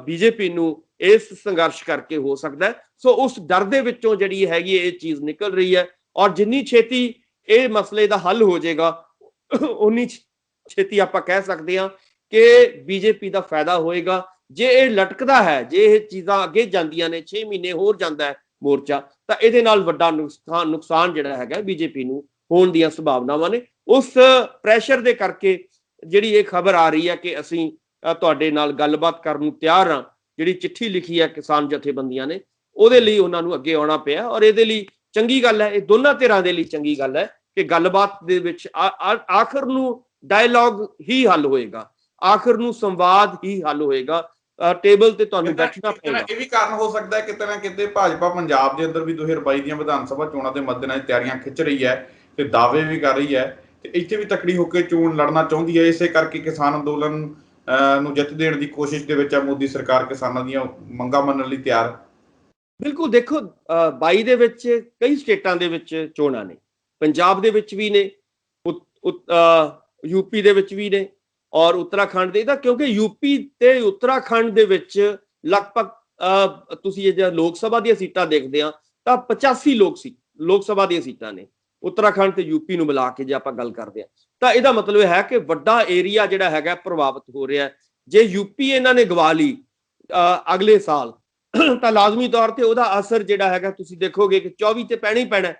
ਬੀਜੇਪੀ ਨੂੰ ਇਸ ਸੰਘਰਸ਼ ਕਰਕੇ ਹੋ ਸਕਦਾ ਹੈ। ਸੋ ਉਸ ਡਰ ਦੇ ਵਿੱਚੋਂ ਜਿਹੜੀ ਹੈਗੀ ਇਹ ਚੀਜ਼ ਨਿਕਲ ਰਹੀ ਹੈ, ਔਰ ਜਿੰਨੀ ਛੇਤੀ ਇਹ ਮਸਲੇ ਦਾ ਹੱਲ ਹੋ ਜਾਏਗਾ ਉਨੀ ਛੇਤੀ ਆਪਾਂ ਕਹਿ ਸਕਦੇ ਹਾਂ ਕਿ ਬੀਜੇਪੀ ਦਾ ਫਾਇਦਾ ਹੋਏਗਾ। ਜੇ ਇਹ ਲਟਕਦਾ ਹੈ, ਜੇ ਇਹ ਚੀਜ਼ਾਂ ਅੱਗੇ ਜਾਂਦੀਆਂ ਨੇ, 6 ਮਹੀਨੇ ਹੋਰ ਜਾਂਦਾ ਹੈ ਮੋਰਚਾ, ਤਾਂ ਇਹਦੇ ਨਾਲ ਵੱਡਾ ਨੁਕਸਾਨ ਜਿਹੜਾ ਹੈਗਾ ਬੀਜੇਪੀ ਨੂੰ ਹੋਣ ਦੀਆਂ ਸੰਭਾਵਨਾਵਾਂ ਨੇ। ਉਸ ਪ੍ਰੈਸ਼ਰ ਦੇ ਕਰਕੇ ਜਿਹੜੀ ਇਹ ਖਬਰ ਆ ਰਹੀ ਹੈ ਕਿ ਅਸੀਂ ਤੁਹਾਡੇ ਨਾਲ ਗੱਲਬਾਤ ਕਰਨ ਨੂੰ ਤਿਆਰ ਹਾਂ, ਜਿਹੜੀ ਚਿੱਠੀ ਲਿਖੀ ਹੈ ਕਿਸਾਨ ਜਥੇਬੰਦੀਆਂ ਨੇ, ਉਹਦੇ ਲਈ ਉਹਨਾਂ ਨੂੰ ਅੱਗੇ ਆਉਣਾ ਪਿਆ। ਔਰ ਇਹਦੇ ਲਈ ਚੰਗੀ ਗੱਲ ਹੈ, ਇਹ ਦੋਨਾਂ ਧਿਰਾਂ ਦੇ ਲਈ ਚੰਗੀ ਗੱਲ ਹੈ ਕਿ ਗੱਲਬਾਤ ਦੇ ਵਿੱਚ ਆਖਰ ਨੂੰ ਡਾਇਲੌਗ ਹੀ ਹੱਲ ਹੋਏਗਾ, ਆਖਰ ਨੂੰ ਸੰਵਾਦ ਹੀ ਹੱਲ ਹੋਏਗਾ। ਟੇਬਲ ਤੇ ਤੁਹਾਨੂੰ ਬੈਠਣਾ ਪਏਗਾ। ਇਹ ਵੀ ਕਾਰਨ ਹੋ ਸਕਦਾ ਹੈ ਕਿਤੇ ਨਾ ਕਿਤੇ ਭਾਜਪਾ ਪੰਜਾਬ ਦੇ ਅੰਦਰ ਵੀ 2022 ਦੀਆਂ ਵਿਧਾਨ ਸਭਾ ਚੋਣਾਂ ਦੇ ਮੱਦੇਨਜ਼ਰ ਤਿਆਰੀਆਂ ਖਿੱਚ ਰਹੀ ਹੈ ਤੇ ਦਾਅਵੇ ਵੀ ਕਰ ਰਹੀ ਹੈ ਤੇ ਇੱਥੇ ਵੀ ਤਕੜੀ ਹੋ ਕੇ ਚੋਣ ਲੜਨਾ ਚਾਹੁੰਦੀ ਹੈ। ਇਸੇ ਕਰਕੇ ਕਿਸਾਨ ਅੰਦੋਲਨ ਨੂੰ ਜਿੱਤ ਦੇਣ ਦੀ ਕੋਸ਼ਿਸ਼ ਦੇ ਵਿੱਚ ਹੈ ਮੋਦੀ ਸਰਕਾਰ। ਕਿਸਾਨਾਂ ਦੀਆਂ ਮੰਗਾਂ ਮੰਨਣ ਲਈ ਤਿਆਰ। ਬਿਲਕੁਲ, ਦੇਖੋ 22 ਦੇ ਵਿੱਚ ਕਈ ਸਟੇਟਾਂ ਦੇ ਵਿੱਚ ਚੋਣਾਂ ਨੇ, ਪੰਜਾਬ ਦੇ ਵਿੱਚ ਵੀ ਨੇ, ਯੂਪੀ ਦੇ ਵਿੱਚ ਵੀ ਨੇ ਔਰ ਉੱਤਰਾਖੰਡ ਦੇ। ਤਾਂ ਕਿਉਂਕਿ ਯੂਪੀ ਤੇ ਉੱਤਰਾਖੰਡ ਦੇ ਵਿੱਚ ਲਗਭਗ ਤੁਸੀਂ ਜੇ ਲੋਕ ਸਭਾ ਦੀਆਂ ਸੀਟਾਂ ਦੇਖਦੇ ਆ ਤਾਂ 85 ਲੋਕ ਸਭਾ ਦੀਆਂ ਸੀਟਾਂ ਨੇ ਉੱਤਰਾਖੰਡ ਤੇ ਯੂਪੀ ਨੂੰ ਮਿਲਾ ਕੇ। ਜੇ ਆਪਾਂ ਗੱਲ ਕਰਦੇ ਆ ਤਾਂ ਇਹਦਾ ਮਤਲਬ ਹੈ ਕਿ ਵੱਡਾ ਏਰੀਆ ਜਿਹੜਾ ਹੈਗਾ ਪ੍ਰਭਾਵਿਤ ਹੋ ਰਿਹਾ। ਜੇ ਯੂਪੀ ਇਹਨਾਂ ਨੇ ਗਵਾ ਲਈ ਅਗਲੇ ਸਾਲ ਤਾਂ ਲਾਜ਼ਮੀ ਤੌਰ ਤੇ ਉਹਦਾ ਅਸਰ ਜਿਹੜਾ ਹੈਗਾ ਤੁਸੀਂ ਦੇਖੋਗੇ ਕਿ 24 ਤੇ ਪੈਣਾ ਹੀ ਪੈਣਾ।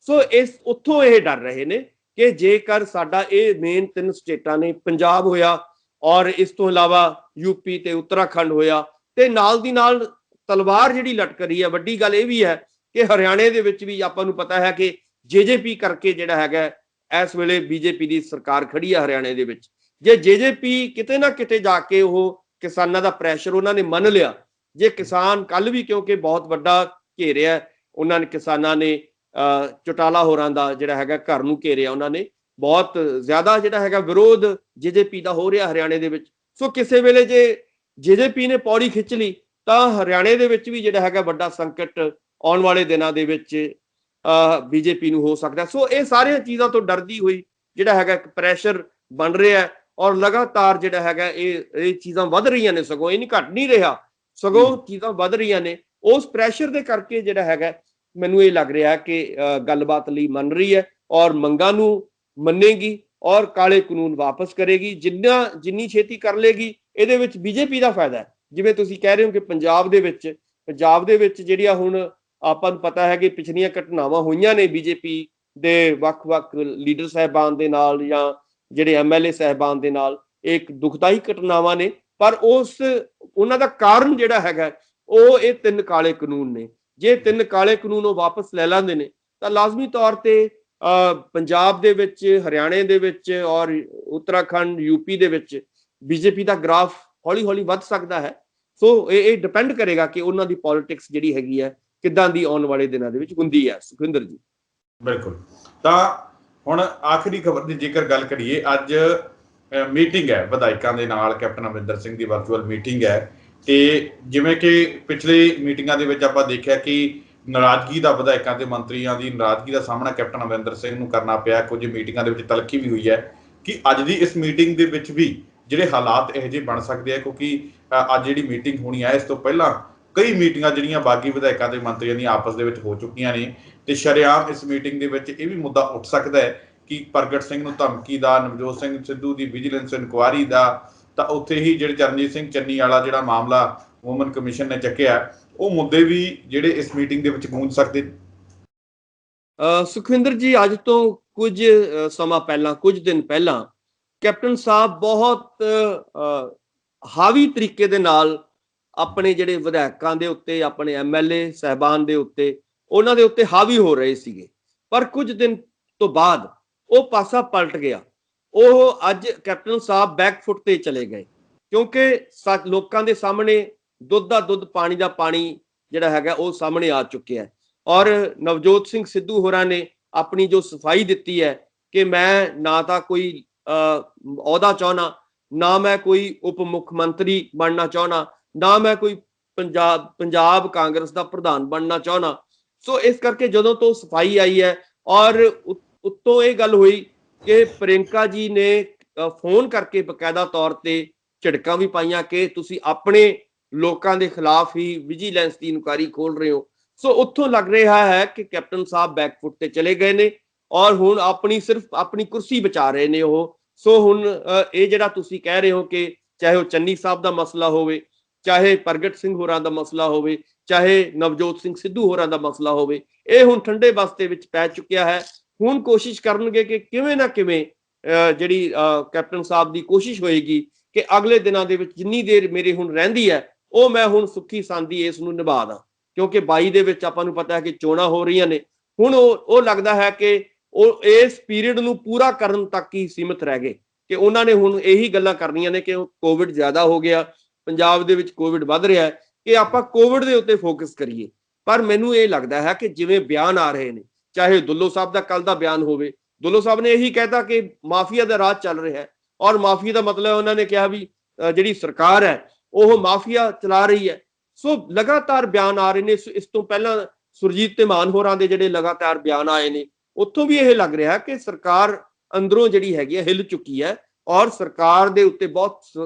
ਸੋ ਉੱਥੋਂ ਇਹ ਡਰ ਰਹੇ ਨੇ ਕਿ ਜੇਕਰ ਸਾਡਾ ਇਹ ਮੇਨ 3 ਸਟੇਟਾਂ ਨੇ, ਪੰਜਾਬ ਹੋਇਆ ਔਰ ਇਸ ਤੋਂ ਇਲਾਵਾ ਯੂਪੀ ਤੇ ਉੱਤਰਾਖੰਡ ਹੋਇਆ, ਤੇ ਨਾਲ ਦੀ ਨਾਲ ਤਲਵਾਰ ਜਿਹੜੀ ਲਟਕ ਰਹੀ ਹੈ। ਵੱਡੀ ਗੱਲ ਇਹ ਵੀ ਹੈ ਕਿ ਹਰਿਆਣੇ ਦੇ ਵਿੱਚ ਵੀ ਆਪਾਂ ਨੂੰ ਪਤਾ ਹੈ ਕਿ ਜੇਜੇਪੀ ਕਰਕੇ ਜਿਹੜਾ ਹੈਗਾ ਇਸ ਵੇਲੇ ਬੀਜੇਪੀ ਦੀ ਸਰਕਾਰ ਖੜੀ ਹੈ ਹਰਿਆਣੇ ਦੇ ਵਿੱਚ। ਜੇ ਜੇਜੇਪੀ ਕਿਤੇ ਨਾ ਕਿਤੇ ਜਾ ਕੇ ਉਹ ਕਿਸਾਨਾਂ ਦਾ ਪ੍ਰੈਸ਼ਰ ਉਹਨਾਂ ਨੇ ਮੰਨ ਲਿਆ, ਜੇ ਕਿਸਾਨ ਕੱਲ ਵੀ ਕਿਉਂਕਿ ਬਹੁਤ ਵੱਡਾ ਘੇਰਿਆ ਉਹਨਾਂ ਨੇ, ਕਿਸਾਨਾਂ ਨੇ ਚੌਟਾਲਾ ਹੋਰਾਂ ਦਾ ਜਿਹੜਾ ਹੈਗਾ ਘਰ ਨੂੰ ਘੇਰਿਆ, ਉਹਨਾਂ ਨੇ ਬਹੁਤ ਜ਼ਿਆਦਾ ਜਿਹੜਾ ਹੈਗਾ ਵਿਰੋਧ ਜੇਜੇਪੀ ਦਾ ਹੋ ਰਿਹਾ ਹਰਿਆਣੇ ਦੇ ਵਿੱਚ। ਸੋ ਕਿਸੇ ਵੇਲੇ ਜੇ ਜੇਜੇਪੀ ਨੇ ਪੌੜੀ ਖਿੱਚ ਲਈ ਤਾਂ ਹਰਿਆਣੇ ਦੇ ਵਿੱਚ ਵੀ ਜਿਹੜਾ ਹੈਗਾ ਵੱਡਾ ਸੰਕਟ ਆਉਣ ਵਾਲੇ ਦਿਨਾਂ ਦੇ ਵਿੱਚ ਬੀਜੇਪੀ ਨੂੰ ਹੋ ਸਕਦਾ। ਸੋ ਇਹ ਸਾਰੀਆਂ ਚੀਜ਼ਾਂ ਤੋਂ ਡਰਦੀ ਹੋਈ ਜਿਹੜਾ ਹੈਗਾ ਇੱਕ ਪ੍ਰੈਸ਼ਰ ਬਣ ਰਿਹਾ ਔਰ ਲਗਾਤਾਰ ਜਿਹੜਾ ਹੈਗਾ ਇਹ ਚੀਜ਼ਾਂ ਵੱਧ ਰਹੀਆਂ ਨੇ, ਸਗੋਂ ਇਹ ਨਹੀਂ ਘਟ ਨਹੀਂ ਰਿਹਾ, ਸਗੋਂ ਚੀਜ਼ਾਂ ਵੱਧ ਰਹੀਆਂ ਨੇ। ਉਸ ਪ੍ਰੈਸ਼ਰ ਦੇ ਕਰਕੇ ਜਿਹੜਾ ਹੈਗਾ ਮੈਨੂੰ ਇਹ ਲੱਗ ਰਿਹਾ ਕਿ ਗੱਲਬਾਤ ਲਈ ਮੰਨ ਰਹੀ ਹੈ ਔਰ ਮੰਗਾਂ ਨੂੰ ਮੰਨੇਗੀ ਔਰ ਕਾਲੇ ਕਾਨੂੰਨ ਵਾਪਸ ਕਰੇਗੀ। ਜਿੰਨੀ ਛੇਤੀ ਕਰ ਲੇਗੀ ਇਹਦੇ ਵਿੱਚ ਬੀਜੇਪੀ ਦਾ ਫਾਇਦਾ ਹੈ। ਜਿਵੇਂ ਤੁਸੀਂ ਕਹਿ ਰਹੇ ਹੋ ਕਿ ਪੰਜਾਬ ਦੇ ਵਿੱਚ ਜਿਹੜੀਆਂ ਹੁਣ ਆਪਾਂ ਨੂੰ ਪਤਾ ਹੈ ਕਿ ਪਿਛਲੀਆਂ ਘਟਨਾਵਾਂ ਹੋਈਆਂ ਨੇ ਬੀਜੇਪੀ ਦੇ ਵੱਖ-ਵੱਖ ਲੀਡਰ ਸਾਹਿਬਾਨ ਦੇ ਨਾਲ ਜਾਂ ਜਿਹੜੇ ਐਮਐਲਏ ਸਾਹਿਬਾਨ ਦੇ ਨਾਲ, ਇੱਕ ਦੁਖਦਾਈ ਘਟਨਾਵਾਂ ਨੇ, ਪਰ ਉਹਨਾਂ ਦਾ ਕਾਰਨ ਜਿਹੜਾ ਹੈਗਾ ਉਹ ਇਹ 3 ਕਾਲੇ ਕਾਨੂੰਨ ਨੇ। ਜੇ 3 ਕਾਲੇ ਕਾਨੂੰਨ ਉਹ ਵਾਪਸ ਲੈ ਲੈਂਦੇ ਨੇ ਤਾਂ ਲਾਜ਼ਮੀ ਤੌਰ ਤੇ ਪੰਜਾਬ ਦੇ ਵਿੱਚ, ਹਰਿਆਣੇ ਦੇ ਵਿੱਚ ਔਰ ਉੱਤਰਾਖੰਡ, ਯੂਪੀ ਦੇ ਵਿੱਚ ਬੀਜੇਪੀ ਦਾ ਗ੍ਰਾਫ ਹੌਲੀ-ਹੌਲੀ ਵੱਧ ਸਕਦਾ ਹੈ। ਸੋ ਇਹ ਡਿਪੈਂਡ ਕਰੇਗਾ ਕਿ ਉਹਨਾਂ ਦੀ ਪੋਲਿਟਿਕਸ ਜਿਹੜੀ ਹੈਗੀ ਹੈ ਕਿੱਦਾਂ ਦੀ ਆਉਣ ਵਾਲੇ ਦਿਨਾਂ ਦੇ ਵਿੱਚ ਹੁੰਦੀ ਹੈ। ਸੁਖਵਿੰਦਰ ਜੀ, ਬਿਲਕੁਲ। ਤਾਂ ਹੁਣ ਆਖਰੀ ਖਬਰ ਦੀ ਜੇਕਰ ਗੱਲ ਕਰੀਏ, ਅੱਜ ਮੀਟਿੰਗ ਹੈ ਵਿਧਾਇਕਾਂ ਦੇ ਨਾਲ, ਕੈਪਟਨ ਅਮਰਿੰਦਰ ਸਿੰਘ ਦੀ ਵਰਚੁਅਲ ਮੀਟਿੰਗ ਹੈ। ਤੇ ਜਿਵੇਂ ਕਿ ਪਿਛਲੇ ਮੀਟਿੰਗਾਂ ਦੇ ਵਿੱਚ ਆਪਾਂ ਦੇਖਿਆ ਕਿ ਨਾਰਾਜ਼ਗੀ ਦਾ, ਵਿਧਾਇਕਾਂ ਤੇ ਮੰਤਰੀਆਂ ਦੀ ਨਾਰਾਜ਼ਗੀ ਦਾ ਸਾਹਮਣਾ ਕੈਪਟਨ ਅਮਰਿੰਦਰ ਸਿੰਘ ਨੂੰ ਕਰਨਾ ਪਿਆ। ਕੁਝ ਮੀਟਿੰਗਾਂ ਦੇ ਵਿੱਚ ਤਲਖੀ ਵੀ ਹੋਈ ਹੈ ਕਿ ਅੱਜ ਦੀ ਇਸ ਮੀਟਿੰਗ ਦੇ ਵਿੱਚ ਵੀ ਜਿਹੜੇ ਹਾਲਾਤ ਇਹੋ ਜਿਹੇ ਬਣ ਸਕਦੇ ਆ, ਕਿਉਂਕਿ ਅੱਜ ਜਿਹੜੀ ਮੀਟਿੰਗ ਹੋਣੀ ਹੈ ਇਸ ਤੋਂ ਪਹਿਲਾਂ ਕਈ ਮੀਟਿੰਗਾਂ ਜਿਹੜੀਆਂ ਬਾਗੀ ਵਿਧਾਇਕਾਂ ਤੇ ਮੰਤਰੀਆਂ ਦੀਆਂ ਆਪਸ ਦੇ ਵਿੱਚ ਹੋ ਚੁੱਕੀਆਂ ਨੇ। ਤੇ ਸ਼ਰੇਆਮ ਇਸ ਮੀਟਿੰਗ ਦੇ ਵਿੱਚ ਇਹ ਵੀ ਮੁੱਦਾ ਉੱਠ ਸਕਦਾ ਹੈ ਕਿ ਪ੍ਰਗਟ ਸਿੰਘ ਨੂੰ ਧਮਕੀ ਦਾ, ਨਵਜੋਤ ਸਿੰਘ ਸਿੱਧੂ ਦੀ ਵਿਜੀਲੈਂਸ ਇਨਕੁਆਇਰੀ ਦਾ, ਤਾਂ ਉੱਥੇ ਹੀ ਜਿਹੜੇ ਚਰਨਜੀਤ ਸਿੰਘ ਚੰਨੀ ਵਾਲਾ ਜਿਹੜਾ ਮਾਮਲਾ ਵੂਮਨ ਕਮਿਸ਼ਨ ਨੇ ਚੱਕਿਆ, ਉਹ ਮੁੱਦੇ ਵੀ ਜਿਹੜੇ ਇਸ ਮੀਟਿੰਗ ਦੇ ਵਿੱਚ ਗੂੰਜ ਸਕਦੇ। ਸੁਖਵਿੰਦਰ ਜੀ, ਅੱਜ ਤੋਂ ਕੁਝ ਸਮਾਂ ਪਹਿਲਾਂ, ਕੁਝ ਦਿਨ ਪਹਿਲਾਂ ਕੈਪਟਨ ਸਾਹਿਬ ਬਹੁਤ ਹਾਵੀ ਤਰੀਕੇ ਦੇ ਨਾਲ ਆਪਣੇ ਜਿਹੜੇ ਵਿਧਾਇਕਾਂ ਦੇ ਉੱਤੇ, ਆਪਣੇ ਐਮਐਲਏ ਸਾਹਿਬਾਨ ਦੇ ਉੱਤੇ, ਉਹਨਾਂ ਦੇ ਉੱਤੇ ਹਾਵੀ ਹੋ ਰਹੇ ਸੀਗੇ। ਪਰ ਕੁਝ ਦਿਨ ਤੋਂ ਬਾਅਦ ਉਹ ਪਾਸਾ ਪਲਟ ਗਿਆ। ਉਹ ਅੱਜ ਕੈਪਟਨ ਸਾਹਿਬ ਬੈਕਫੁੱਟ ਤੇ ਚਲੇ ਗਏ ਕਿਉਂਕਿ ਲੋਕਾਂ ਦੇ ਸਾਹਮਣੇ ਦੁੱਧ ਦਾ ਦੁੱਧ, ਪਾਣੀ ਦਾ ਪਾਣੀ ਜਿਹੜਾ ਹੈਗਾ ਉਹ ਸਾਹਮਣੇ ਆ ਚੁੱਕਿਆ ਹੈ। ਔਰ ਨਵਜੋਤ ਸਿੰਘ ਸਿੱਧੂ ਹੋਰਾਂ ਨੇ ਆਪਣੀ ਜੋ ਸਫਾਈ ਦਿੱਤੀ ਹੈ ਕਿ ਮੈਂ ਨਾ ਤਾਂ ਕੋਈ ਅਹੁਦਾ ਚਾਹੁੰਦਾ, ਨਾ ਮੈਂ ਕੋਈ ਉਪ ਮੁੱਖ ਮੰਤਰੀ ਬਣਨਾ ਚਾਹੁੰਦਾ, ਨਾ ਮੈਂ ਕੋਈ ਪੰਜਾਬ ਕਾਂਗਰਸ ਦਾ ਪ੍ਰਧਾਨ ਬਣਨਾ ਚਾਹੁੰਦਾ। ਸੋ ਇਸ ਕਰਕੇ ਜਦੋਂ ਤੋਂ ਸਫਾਈ ਆਈ ਹੈ, ਔਰ ਉੱਤੋਂ ਇਹ ਗੱਲ ਹੋਈ ਕਿ ਪ੍ਰਿयंका ਜੀ ਨੇ ਫੋਨ ਕਰਕੇ ਬਕਾਇਦਾ ਤੌਰ ਤੇ ਝਿੜਕਾਂ ਵੀ ਪਾਈਆਂ ਕਿ ਤੁਸੀਂ ਆਪਣੇ ਲੋਕਾਂ ਦੇ ਖਿਲਾਫ ਹੀ ਵਿਜੀਲੈਂਸ ਦੀ ਇਨਕੁਆਇਰੀ ਖੋਲ ਰਹੇ ਹੋ। ਸੋ ਉੱਥੋਂ ਲੱਗ ਰਿਹਾ ਹੈ ਕਿ ਕੈਪਟਨ ਸਾਹਿਬ ਬੈਕਫੁੱਟ ਤੇ ਚਲੇ ਗਏ ਨੇ, ਔਰ ਹੁਣ ਸਿਰਫ ਆਪਣੀ ਕੁਰਸੀ ਬਚਾ ਰਹੇ ਨੇ ਉਹ। ਸੋ ਹੁਣ ਇਹ ਜਿਹੜਾ ਤੁਸੀਂ ਕਹਿ ਰਹੇ ਹੋ ਕਿ ਚਾਹੇ ਉਹ ਚੰਨੀ ਸਾਹਿਬ ਦਾ ਮਸਲਾ ਹੋਵੇ, ਚਾਹੇ ਪ੍ਰਗਟ ਸਿੰਘ ਹੋਰਾਂ ਦਾ ਮਸਲਾ ਹੋਵੇ, ਚਾਹੇ ਨਵਜੋਤ ਸਿੰਘ ਸਿੱਧੂ ਹੋਰਾਂ ਦਾ ਮਸਲਾ ਹੋਵੇ, ਇਹ ਹੁਣ ਠੰਡੇ ਬਸਤੇ ਵਿੱਚ ਪੈ ਚੁੱਕਿਆ ਹੈ। ਹੁਣ ਕੋਸ਼ਿਸ਼ ਕਰਨਗੇ ਕਿ ਕਿਵੇਂ ਨਾ ਕਿਵੇਂ ਜਿਹੜੀ ਕੈਪਟਨ ਸਾਹਿਬ ਦੀ ਕੋਸ਼ਿਸ਼ ਹੋਏਗੀ ਕਿ ਅਗਲੇ ਦਿਨਾਂ ਦੇ ਵਿੱਚ ਜਿੰਨੀ ਦੇਰ ਮੇਰੇ ਹੁਣ ਰਹਿੰਦੀ ਹੈ ਉਹ ਮੈਂ ਹੁਣ ਸੁੱਖੀ ਸਾਂਦੀ ਇਸ ਨੂੰ ਨਿਭਾ ਦਾਂ, ਕਿਉਂਕਿ 22 ਦੇ ਵਿੱਚ ਆਪਾਂ ਨੂੰ ਪਤਾ ਹੈ ਕਿ ਚੋਣਾਂ ਹੋ ਰਹੀਆਂ ਨੇ। ਹੁਣ ਉਹ ਲੱਗਦਾ ਹੈ ਕਿ ਉਹ ਇਸ ਪੀਰੀਅਡ ਨੂੰ ਪੂਰਾ ਕਰਨ ਤੱਕ ਹੀ ਸੀਮਿਤ ਰਹਿ ਗਏ, ਕਿ ਉਹਨਾਂ ਨੇ ਹੁਣ ਇਹੀ ਗੱਲਾਂ ਕਰਨੀਆਂ ਨੇ ਕਿ ਕੋਵਿਡ ਜ਼ਿਆਦਾ ਹੋ ਗਿਆ, ਪੰਜਾਬ ਦੇ ਵਿੱਚ ਕੋਵਿਡ ਵੱਧ ਰਿਹਾ ਹੈ, ਕਿ ਆਪਾਂ ਕੋਵਿਡ ਦੇ ਉੱਤੇ ਫੋਕਸ ਕਰੀਏ। ਪਰ ਮੈਨੂੰ ਇਹ ਲੱਗਦਾ ਹੈ ਕਿ ਜਿਵੇਂ ਬਿਆਨ ਆ ਰਹੇ ਨੇ, ਚਾਹੇ ਦੁੱਲੋ ਸਾਹਿਬ ਦਾ ਕੱਲ ਦਾ ਬਿਆਨ ਹੋਵੇ, ਦੁੱਲੋ ਸਾਹਿਬ ਨੇ ਇਹੀ ਕਹਿਤਾ ਕਿ ਮਾਫੀਆ ਦਾ ਰਾਜ ਚੱਲ ਰਿਹਾ ਹੈ, ਔਰ ਮਾਫੀਆ ਦਾ ਮਤਲਬ ਉਹਨਾਂ ਨੇ ਕਿਹਾ ਵੀ ਜਿਹੜੀ ਸਰਕਾਰ ਹੈ ਉਹ ਮਾਫੀਆ ਚਲਾ ਰਹੀ ਹੈ। ਸੋ ਲਗਾਤਾਰ ਬਿਆਨ ਆ ਰਹੇ ਨੇ। ਇਸ ਤੋਂ ਪਹਿਲਾਂ ਸੁਰਜੀਤ ਤੇ ਮਾਨ ਹੋਰਾਂ ਦੇ ਜਿਹੜੇ ਲਗਾਤਾਰ ਬਿਆਨ ਆਏ ਨੇ, ਉੱਥੋਂ ਵੀ ਇਹ ਲੱਗ ਰਿਹਾ ਕਿ ਸਰਕਾਰ ਅੰਦਰੋਂ ਜਿਹੜੀ ਹੈਗੀ ਹੈ ਹਿੱਲ ਚੁੱਕੀ ਹੈ, ਔਰ ਸਰਕਾਰ ਦੇ ਉੱਤੇ ਬਹੁਤ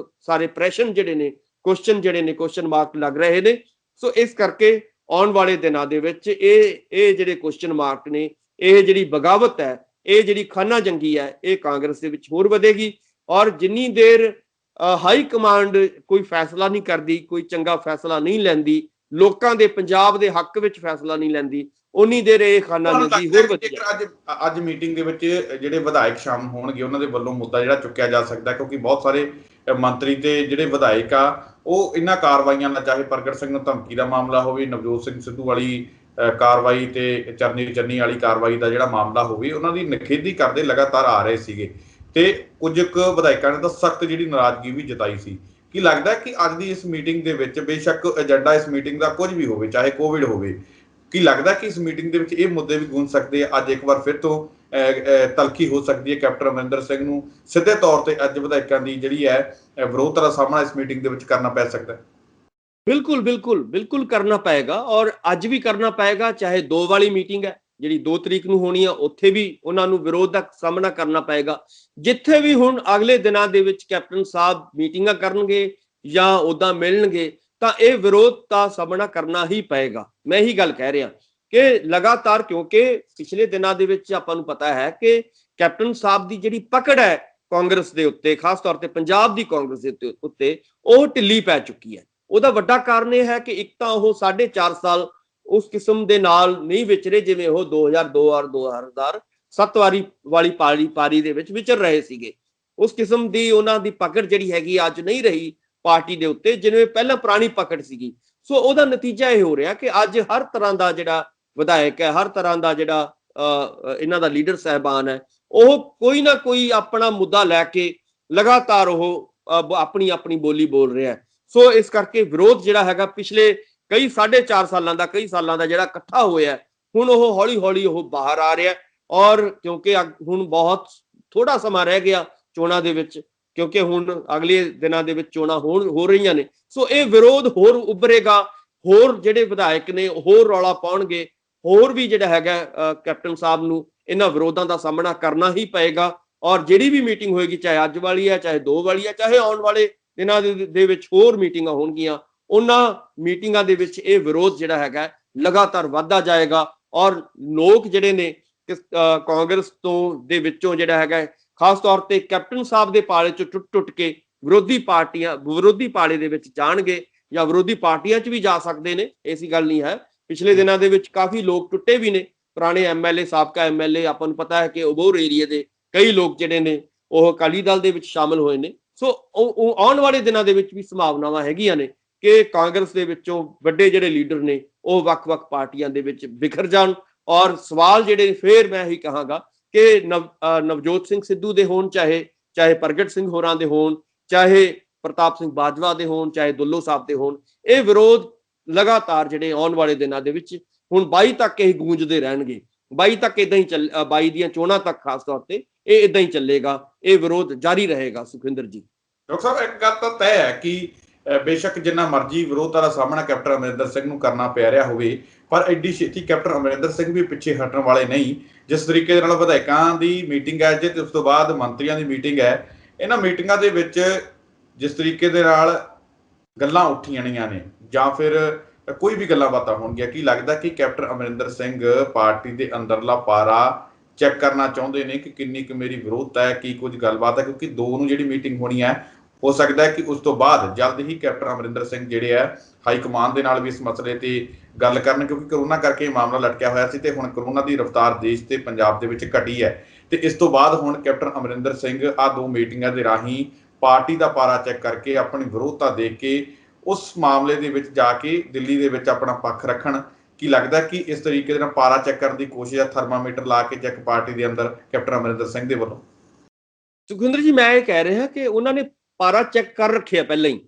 ਸਾਰੇ ਪ੍ਰੈਸ਼ਨ ਜਿਹੜੇ ਨੇ, ਕੁਐਸਚਨ ਮਾਰਕ ਲੱਗ ਰਹੇ ਨੇ। ਸੋ ਇਸ ਕਰਕੇ ਆਉਣ ਵਾਲੇ ਦਿਨਾਂ ਦੇ ਵਿੱਚ ਇਹ ਜਿਹੜੇ ਕੁਐਸਚਨ ਮਾਰਕ ਨੇ, ਇਹ ਜਿਹੜੀ ਬਗਾਵਤ ਹੈ, ਇਹ ਜਿਹੜੀ ਖਾਨਾ ਜੰਗੀ ਹੈ, ਇਹ ਕਾਂਗਰਸ ਦੇ ਵਿੱਚ ਹੋਰ ਵਧੇਗੀ। ਔਰ ਜਿੰਨੀ ਦੇਰ ਹਾਈ ਕਮਾਂਡ ਕੋਈ ਫੈਸਲਾ ਨਹੀਂ ਕਰਦੀ, ਕੋਈ ਚੰਗਾ ਫੈਸਲਾ ਨਹੀਂ ਲੈਂਦੀ, ਲੋਕਾਂ ਦੇ ਪੰਜਾਬ ਦੇ ਹੱਕ ਵਿੱਚ ਫੈਸਲਾ ਨਹੀਂ ਲੈਂਦੀ, ਉਨੀ ਦੇਰ ਇਹ ਖਾਨਾ ਜੰਗੀ ਹੋਰ ਵਧੇਗੀ। ਅੱਜ ਮੀਟਿੰਗ ਦੇ ਵਿੱਚ ਜਿਹੜੇ ਵਿਧਾਇਕ ਸ਼ਾਮਲ ਹੋਣਗੇ ਉਹਨਾਂ ਦੇ ਵੱਲੋਂ ਮੁੱਦਾ ਜਿਹੜਾ ਚੁੱਕਿਆ ਜਾ ਸਕਦਾ, ਕਿਉਂਕਿ ਬਹੁਤ ਸਾਰੇ ਮੰਤਰੀ ਤੇ ਜਿਹੜੇ ਵਿਧਾਇਕ ਆ ਉਹ ਇਹਨਾਂ ਕਾਰਵਾਈਆਂ ਨਾਲ, ਚਾਹੇ ਪ੍ਰਗਟ ਸਿੰਘ ਨੂੰ ਧਮਕੀ ਦਾ ਮਾਮਲਾ ਹੋਵੇ, ਨਵਜੋਤ ਸਿੰਘ ਸਿੱਧੂ ਵਾਲੀ ਕਾਰਵਾਈ ਤੇ ਚੰਨੀ ਵਾਲੀ ਕਾਰਵਾਈ ਦਾ ਜਿਹੜਾ ਮਾਮਲਾ ਹੋਵੇ, ਉਹਨਾਂ ਦੀ ਨਿਖੇਧੀ ਕਰਦੇ ਲਗਾਤਾਰ ਆ ਰਹੇ ਸੀਗੇ। ਤੇ ਕੁਝ ਕੁ ਵਿਧਾਇਕਾਂ ਨੇ ਤਾਂ ਸਖਤ ਜਿਹੜੀ ਨਾਰਾਜ਼ਗੀ ਵੀ ਜਤਾਈ ਸੀ। ਕੀ ਲੱਗਦਾ ਕਿ ਅੱਜ ਦੀ ਇਸ ਮੀਟਿੰਗ ਦੇ ਵਿੱਚ, ਬੇਸ਼ੱਕ ਏਜੰਡਾ ਇਸ ਮੀਟਿੰਗ ਦਾ ਕੁਝ ਵੀ ਹੋਵੇ, ਚਾਹੇ ਕੋਵਿਡ ਹੋਵੇ, ਕੀ ਲੱਗਦਾ ਕਿ ਇਸ ਮੀਟਿੰਗ ਦੇ ਵਿੱਚ ਇਹ ਮੁੱਦੇ ਵੀ ਗੂੰਜ ਸਕਦੇ ਆ? ਅੱਜ ਇੱਕ ਵਾਰ ਫਿਰ ਤੋਂ ਤਲਖੀ ਹੋ ਸਕਦੀ ਹੈ ਕੈਪਟਨ ਅਮਰਿੰਦਰ ਸਿੰਘ ਨੂੰ ਸਿੱਧੇ ਤੌਰ ਤੇ ਅੱਜ ਵਿਧਾਇਕਾਂ ਦੀ ਜਿਹੜੀ ਹੈ ਵਿਰੋਧਤਾ ਦਾ ਸਾਹਮਣਾ ਇਸ ਮੀਟਿੰਗ ਦੇ ਵਿੱਚ ਕਰਨਾ ਪੈ ਸਕਦਾ? ਬਿਲਕੁਲ ਕਰਨਾ ਪਏਗਾ, ਔਰ ਅੱਜ ਵੀ ਕਰਨਾ ਪਏਗਾ। ਚਾਹੇ 2 ਵਾਲੀ ਮੀਟਿੰਗ ਹੈ ਜਿਹੜੀ 2 ਤਰੀਕ ਨੂੰ ਹੋਣੀ ਆ, ਉੱਥੇ ਵੀ ਉਹਨਾਂ ਨੂੰ ਵਿਰੋਧ ਦਾ ਸਾਹਮਣਾ ਕਰਨਾ ਪਏਗਾ। ਜਿੱਥੇ ਵੀ ਹੁਣ ਅਗਲੇ ਦਿਨਾਂ ਦੇ ਵਿੱਚ ਕੈਪਟਨ ਸਾਹਿਬ ਮੀਟਿੰਗਾਂ ਕਰਨਗੇ ਜਾਂ ਉਦਾਂ ਮਿਲਣਗੇ, ਤਾਂ ਇਹ ਵਿਰੋਧ ਦਾ ਸਾਹਮਣਾ ਕਰਨਾ ਹੀ ਪਏਗਾ। ਮੈਂ ਇਹੀ ਗੱਲ ਕਹਿ ਰਿਹਾ ਕਿ ਲਗਾਤਾਰ, ਕਿਉਂਕਿ ਪਿਛਲੇ ਦਿਨਾਂ ਦੇ ਵਿੱਚ ਆਪਾਂ ਨੂੰ ਪਤਾ ਹੈ ਕਿ ਕੈਪਟਨ ਸਾਹਿਬ ਦੀ ਜਿਹੜੀ ਪਕੜ ਹੈ ਕਾਂਗਰਸ ਦੇ ਉੱਤੇ, ਖਾਸ ਤੌਰ ਤੇ ਪੰਜਾਬ ਦੀ ਕਾਂਗਰਸ ਦੇ ਉੱਤੇ, ਉਹ ਢਿੱਲੀ ਪੈ ਚੁੱਕੀ ਹੈ। ਉਹਦਾ ਵੱਡਾ ਕਾਰਨ ਇਹ ਹੈ ਕਿ ਇੱਕ ਤਾਂ ਉਹ 4.5 ਸਾਲ ਉਸ ਕਿਸਮ ਦੇ ਨਾਲ ਨਹੀਂ ਵਿਚਰੇ ਜਿਵੇਂ ਉਹ 2002 ਔਰ 2007 ਵਾਲੀ ਪਾਰੀ ਦੇ ਵਿੱਚ ਵਿਚਰ ਰਹੇ ਸੀਗੇ। ਉਸ ਕਿਸਮ ਦੀ ਉਹਨਾਂ ਦੀ ਪਕੜ ਜਿਹੜੀ ਹੈਗੀ ਅੱਜ ਨਹੀਂ ਰਹੀ ਪਾਰਟੀ ਦੇ ਉੱਤੇ, ਜਿਵੇਂ ਪਹਿਲਾਂ ਪੁਰਾਣੀ ਪਕੜ ਸੀਗੀ। ਸੋ ਉਹਦਾ ਨਤੀਜਾ ਇਹ ਹੋ ਰਿਹਾ ਕਿ ਅੱਜ ਹਰ ਤਰ੍ਹਾਂ ਦਾ ਜਿਹੜਾ ਵਿਧਾਇਕ ਹੈ, ਹਰ ਤਰ੍ਹਾਂ ਦਾ ਜਿਹੜਾ ਇਹਨਾਂ ਦਾ ਲੀਡਰ ਸਾਹਿਬਾਨ ਹੈ, ਉਹ ਕੋਈ ਨਾ ਕੋਈ ਆਪਣਾ ਮੁੱਦਾ ਲੈ ਕੇ ਲਗਾਤਾਰ ਉਹ ਆਪਣੀ ਬੋਲੀ ਬੋਲ ਰਿਹਾ ਹੈ। ਸੋ ਇਸ ਕਰਕੇ ਵਿਰੋਧ ਜਿਹੜਾ ਹੈਗਾ ਪਿਛਲੇ ਕਈ 4.5 ਸਾਲਾਂ ਦਾ, ਕਈ ਸਾਲਾਂ ਦਾ ਜਿਹੜਾ ਇਕੱਠਾ ਹੋਇਆ, ਹੁਣ ਉਹ ਹੌਲੀ ਉਹ ਬਾਹਰ ਆ ਰਿਹਾ। ਔਰ ਕਿਉਂਕਿ ਹੁਣ ਬਹੁਤ ਥੋੜਾ ਸਮਾਂ ਰਹਿ ਗਿਆ ਚੋਣਾਂ ਦੇ ਵਿੱਚ, ਕਿਉਂਕਿ ਹੁਣ ਅਗਲੇ ਦਿਨਾਂ ਦੇ ਵਿੱਚ ਚੋਣਾਂ ਹੋ ਰਹੀਆਂ ਨੇ। ਸੋ ਇਹ ਵਿਰੋਧ ਹੋਰ ਉੱਭਰੇਗਾ, ਹੋਰ ਜਿਹੜੇ ਵਿਧਾਇਕ ਨੇ ਹੋਰ ਰੌਲਾ ਪਾਉਣਗੇ, ਹੋਰ ਵੀ ਜਿਹੜਾ ਹੈਗਾ ਕੈਪਟਨ ਸਾਹਿਬ ਨੂੰ ਇਹਨਾਂ ਵਿਰੋਧਾਂ ਦਾ ਸਾਹਮਣਾ ਕਰਨਾ ਹੀ ਪਏਗਾ। ਔਰ ਜਿਹੜੀ ਵੀ ਮੀਟਿੰਗ ਹੋਏਗੀ, ਚਾਹੇ ਅੱਜ ਵਾਲੀ ਹੈ, ਚਾਹੇ 2 ਵਾਲੀ ਹੈ, ਚਾਹੇ ਆਉਣ ਵਾਲੇ ਦਿਨਾਂ ਦੇ ਵਿੱਚ ਹੋਰ ਮੀਟਿੰਗਾਂ ਹੋਣਗੀਆਂ, ਉਹਨਾਂ ਮੀਟਿੰਗਾਂ ਦੇ ਵਿੱਚ ਇਹ ਵਿਰੋਧ ਜਿਹੜਾ ਹੈਗਾ ਲਗਾਤਾਰ ਵੱਧਦਾ ਜਾਏਗਾ। ਔਰ ਲੋਕ ਜਿਹੜੇ ਨੇ ਕਾਂਗਰਸ ਦੇ ਵਿੱਚੋਂ ਜਿਹੜਾ ਹੈਗਾ, ਖਾਸ ਤੌਰ ਤੇ ਕੈਪਟਨ ਸਾਹਿਬ ਦੇ ਪਾਲੇ ਚੋਂ ਟੁੱਟ ਕੇ ਵਿਰੋਧੀ ਪਾਲੇ ਦੇ ਵਿੱਚ ਜਾਣਗੇ, ਜਾਂ ਵਿਰੋਧੀ ਪਾਰਟੀਆਂ 'ਚ ਵੀ ਜਾ ਸਕਦੇ ਨੇ। ਐਸੀ ਗੱਲ ਨਹੀਂ ਹੈ। ਪਿਛਲੇ ਦਿਨਾਂ ਦੇ ਵਿੱਚ ਕਾਫੀ ਲੋਕ ਟੁੱਟੇ ਵੀ ਨੇ, ਪੁਰਾਣੇ ਐਮਐਲਏ, ਸਾਬਕਾ ਐਮਐਲਏ, ਆਪਾਂ ਨੂੰ ਪਤਾ ਹੈ ਕਿ ਅਬੋਹਰ ਏਰੀਏ ਦੇ ਕਈ ਲੋਕ ਜਿਹੜੇ ਨੇ ਉਹ ਅਕਾਲੀ ਦਲ ਦੇ ਵਿੱਚ ਸ਼ਾਮਲ ਹੋਏ ਨੇ। ਸੋ ਆਉਣ ਵਾਲੇ ਦਿਨਾਂ ਦੇ ਵਿੱਚ ਵੀ ਸੰਭਾਵਨਾਵਾਂ ਹੈਗੀਆਂ ਨੇ ਕਿ ਕਾਂਗਰਸ ਦੇ ਵਿੱਚੋਂ ਵੱਡੇ ਜਿਹੜੇ ਲੀਡਰ ਨੇ ਉਹ ਵੱਖ-ਵੱਖ ਪਾਰਟੀਆਂ ਦੇ ਵਿੱਚ ਬਿਖਰ ਜਾਣ। ਔਰ ਸਵਾਲ ਜਿਹੜੇ ਫੇਰ ਮੈਂ ਇਹੀ ਕਹਾਂਗਾ ਕਿ ਨਵਜੋਤ ਸਿੰਘ ਸਿੱਧੂ ਦੇ ਹੋਣ, ਚਾਹੇ ਪ੍ਰਗਟ ਸਿੰਘ ਹੋਰਾਂ ਦੇ ਹੋਣ, ਚਾਹੇ ਪ੍ਰਤਾਪ ਸਿੰਘ ਬਾਜਵਾ ਦੇ ਹੋਣ, ਚਾਹੇ ਦੁੱਲੋ ਸਾਹਿਬ ਦੇ ਹੋਣ, ਇਹ ਵਿਰੋਧ ਲਗਾਤਾਰ ਜਿਹੜੇ ਆਉਣ ਵਾਲੇ ਦਿਨਾਂ ਦੇ ਵਿੱਚ ਹੁਣ 22 ਤੱਕ ਇਹ ਗੂੰਜਦੇ ਰਹਿਣਗੇ। 22 ਤੱਕ ਇਦਾਂ ਹੀ 22 ਦੀਆਂ ਚੋਣਾਂ ਤੱਕ ਖਾਸ ਤੌਰ ਤੇ ਇਹ ਇਦਾਂ ਹੀ ਚੱਲੇਗਾ, ਇਹ ਵਿਰੋਧ ਜਾਰੀ ਰਹੇਗਾ। ਸੁਖਵਿੰਦਰ ਜੀ। ਡਾਕਟਰ ਸਾਹਿਬ ਇੱਕ ਗੱਲ ਤਾਂ ਤੈਅ ਹੈ ਕਿ ਬੇਸ਼ੱਕ ਜਿੰਨਾ ਮਰਜ਼ੀ ਵਿਰੋਧਤਾ ਦਾ ਸਾਹਮਣਾ ਕੈਪਟਨ ਅਮਰਿੰਦਰ ਸਿੰਘ ਨੂੰ ਕਰਨਾ ਪੈ ਰਿਹਾ ਹੋਵੇ, ਪਰ ਐਡੀ ਛੇਤੀ ਕੈਪਟਨ ਅਮਰਿੰਦਰ ਸਿੰਘ ਵੀ ਪਿੱਛੇ ਹਟਣ ਵਾਲੇ ਨਹੀਂ। ਜਿਸ ਤਰੀਕੇ ਦੇ ਨਾਲ ਵਿਧਾਇਕਾਂ ਦੀ ਮੀਟਿੰਗ ਹੈ ਤੇ ਉਸ ਤੋਂ ਬਾਅਦ ਮੰਤਰੀਆਂ ਦੀ ਮੀਟਿੰਗ ਹੈ, ਇਹਨਾਂ ਮੀਟਿੰਗਾਂ ਦੇ ਵਿੱਚ ਜਿਸ ਤਰੀਕੇ ਦੇ ਨਾਲ ਗੱਲਾਂ ਉੱਠੀਆਂ ਨੇ ਜਾਂ ਫਿਰ ਕੋਈ ਵੀ ਗੱਲਾਂ ਬਾਤਾਂ ਹੋਣਗੀਆਂ, ਕੀ ਲੱਗਦਾ ਕਿ ਕੈਪਟਨ ਅਮਰਿੰਦਰ ਸਿੰਘ ਪਾਰਟੀ ਦੇ ਅੰਦਰਲਾ ਪਾਰਾ ਚੈੱਕ ਕਰਨਾ ਚਾਹੁੰਦੇ ਨੇ ਕਿ ਕਿੰਨੀ ਕੁ ਮੇਰੀ ਵਿਰੋਧਤਾ ਹੈ, ਕੀ ਕੁਝ ਗੱਲਬਾਤ ਹੈ? ਕਿਉਂਕਿ 2 ਨੂੰ ਜਿਹੜੀ ਮੀਟਿੰਗ ਹੋਣੀ ਹੈ, ਹੋ ਸਕਦਾ ਹੈ ਕਿ ਉਸ ਤੋਂ ਬਾਅਦ ਜਲਦ ਹੀ ਕੈਪਟਨ ਅਮਰਿੰਦਰ ਸਿੰਘ ਜਿਹੜੇ ਆ ਹਾਈ ਕਮਾਨ ਦੇ ਨਾਲ ਵੀ ਇਸ ਮਸਲੇ ਤੇ ਗੱਲ ਕਰਨ, ਕਿਉਂਕਿ ਕਰੋਨਾ ਕਰਕੇ ਇਹ ਮਾਮਲਾ ਲਟਕਿਆ ਹੋਇਆ ਸੀ ਤੇ ਹੁਣ ਕਰੋਨਾ ਦੀ ਰਫ਼ਤਾਰ ਦੇਸ਼ ਤੇ ਪੰਜਾਬ ਦੇ ਵਿੱਚ ਘਟੀ ਹੈ ਤੇ ਇਸ ਤੋਂ ਬਾਅਦ ਹੁਣ ਕੈਪਟਨ ਅਮਰਿੰਦਰ ਸਿੰਘ ਆ 2 ਮੀਟਿੰਗਾਂ ਦੇ ਰਾਹੀਂ ਪਾਰਟੀ ਦਾ ਪਾਰਾ ਚੈੱਕ ਕਰਕੇ ਆਪਣੀ ਵਿਰੋਧਤਾ ਦੇਖ ਕੇ ਉਸ ਮਾਮਲੇ ਦੇ ਵਿੱਚ ਜਾ ਕੇ ਦਿੱਲੀ ਦੇ ਵਿੱਚ ਆਪਣਾ ਪੱਖ ਰੱਖਣ। ਕੀ ਲੱਗਦਾ ਕਿ ਇਸ ਤਰੀਕੇ ਦੇ ਨਾਲ ਪਾਰਾ ਚੈੱਕ ਕਰਨ ਦੀ ਕੋਸ਼ਿਸ਼ ਹੈ, ਥਰਮਾਮੀਟਰ ਲਾ ਕੇ ਚੈੱਕ ਪਾਰਟੀ ਦੇ ਅੰਦਰ ਕੈਪਟਨ ਅਮਰਿੰਦਰ ਸਿੰਘ ਦੇ ਵੱਲੋਂ? ਸੁਖਵਿੰਦਰ ਜੀ, ਮੈਂ ਇਹ ਕਹਿ ਰਿਹਾ ਕਿ ਉਹਨਾਂ ਨੇ ਪਾਰਾ ਚੈੱਕ ਕਰ ਰੱਖਿਆ, ਪਹਿਲਾਂ ਹੀ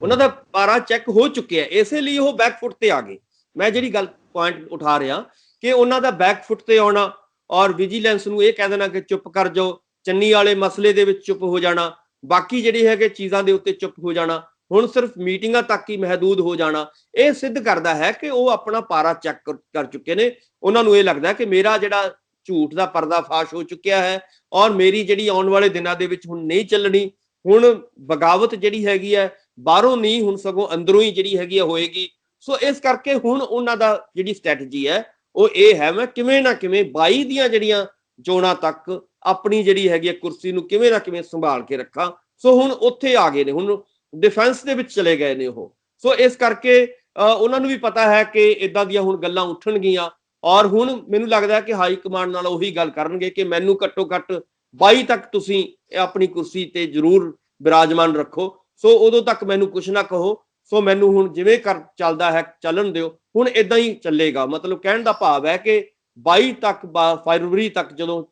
ਉਹਨਾਂ ਦਾ ਪਾਰਾ ਚੈੱਕ ਹੋ ਚੁੱਕਿਆ, ਇਸੇ ਲਈ ਉਹ ਬੈਕਫੁੱਟ ਤੇ ਆ ਗਏ। ਮੈਂ ਜਿਹੜੀ ਗੱਲ ਪੁਆਇੰਟ ਉਠਾ ਰਿਹਾ ਕਿ ਉਹਨਾਂ ਦਾ ਬੈਕਫੁੱਟ ਤੇ ਆਉਣਾ ਔਰ ਵਿਜੀਲੈਂਸ ਨੂੰ ਇਹ ਕਹਿ ਦੇਣਾ ਕਿ ਚੁੱਪ ਕਰ ਜਾਓ, ਚੰਨੀ ਵਾਲੇ ਮਸਲੇ ਦੇ ਵਿੱਚ ਚੁੱਪ ਹੋ ਜਾਣਾ, ਬਾਕੀ ਜਿਹੜੀ ਹੈਗੇ ਚੀਜ਼ਾਂ ਦੇ ਉੱਤੇ ਚੁੱਪ ਹੋ ਜਾਣਾ, ਹੁਣ ਸਿਰਫ ਮੀਟਿੰਗਾਂ ਤੱਕ ਹੀ ਮਹਦੂਦ ਹੋ ਜਾਣਾ, ਇਹ ਸਿੱਧ ਕਰਦਾ ਹੈ ਕਿ ਉਹ ਆਪਣਾ ਪਾਰਾ ਚੈੱਕ ਕਰ ਚੁੱਕੇ ਨੇ। ਉਹਨਾਂ ਨੂੰ ਇਹ ਲੱਗਦਾ ਕਿ ਮੇਰਾ ਜਿਹੜਾ ਝੂਠ ਦਾ ਪਰਦਾ ਫਾਸ਼ ਹੋ ਚੁੱਕਿਆ ਹੈ ਔਰ ਮੇਰੀ ਜਿਹੜੀ ਆਉਣ ਵਾਲੇ ਦਿਨਾਂ ਦੇ ਵਿੱਚ ਹੁਣ ਨਹੀਂ ਚੱਲਣੀ, ਹੁਣ ਬਗਾਵਤ ਜਿਹੜੀ ਹੈਗੀ ਹੈ ਬਾਹਰੋਂ ਨਹੀਂ, ਹੁਣ ਸਗੋਂ ਅੰਦਰੋਂ ਹੀ ਜਿਹੜੀ ਹੈਗੀ ਹੋਏਗੀ। ਸੋ ਇਸ ਕਰਕੇ ਹੁਣ ਉਹਨਾਂ ਦਾ ਜਿਹੜੀ ਸਟ੍ਰੈਟਜੀ ਹੈ ਉਹ ਇਹ ਹੈ, ਮੈਂ ਕਿਵੇਂ ਨਾ ਕਿਵੇਂ 22 ਦੀਆਂ ਜਿਹੜੀਆਂ ਚੋਣਾਂ ਤੱਕ ਆਪਣੀ ਜਿਹੜੀ ਹੈਗੀ ਕੁਰਸੀ ਨੂੰ ਕਿਵੇਂ ਨਾ ਕਿਵੇਂ ਸੰਭਾਲ ਕੇ ਰੱਖਾਂ। ਸੋ ਹੁਣ ਉੱਥੇ ਆ ਗਏ ਨੇ, ਹੁਣ ਡਿਫੈਂਸ ਦੇ ਵਿੱਚ ਚਲੇ ਗਏ ਨੇ ਉਹ। ਸੋ ਇਸ ਕਰਕੇ ਉਹਨਾਂ ਨੂੰ ਵੀ ਪਤਾ ਹੈ ਕਿ ਇਦਾਂ ਦੀਆਂ ਹੁਣ ਗੱਲਾਂ ਉੱਠਣਗੀਆਂ ਔਰ ਹੁਣ ਮੈਨੂੰ ਲੱਗਦਾ ਕਿ ਹਾਈ ਕਮਾਂਡ ਨਾਲ ਉਹੀ ਗੱਲ ਕਰਨਗੇ ਕਿ ਮੈਨੂੰ ਘੱਟੋ ਘੱਟ 22 ਤੱਕ ਤੁਸੀਂ ਆਪਣੀ ਕੁਰਸੀ ਤੇ ਜ਼ਰੂਰ ਬਿਰਾਜਮਾਨ ਰੱਖੋ, ਸੋ ਉਦੋਂ ਤੱਕ ਮੈਨੂੰ ਕੁਛ ਨਾ ਕਹੋ, ਸੋ ਮੈਨੂੰ ਹੁਣ ਜਿਵੇਂ ਕਰ ਚੱਲਦਾ ਹੈ ਚੱਲਣ ਦਿਓ। ਹੁਣ ਇਦਾਂ ਹੀ ਚੱਲੇਗਾ, ਮਤਲਬ ਕਹਿਣ ਦਾ ਭਾਵ ਹੈ ਕਿ 22 ਤੱਕ ਫਰਵਰੀ ਤੱਕ ਜਦੋਂ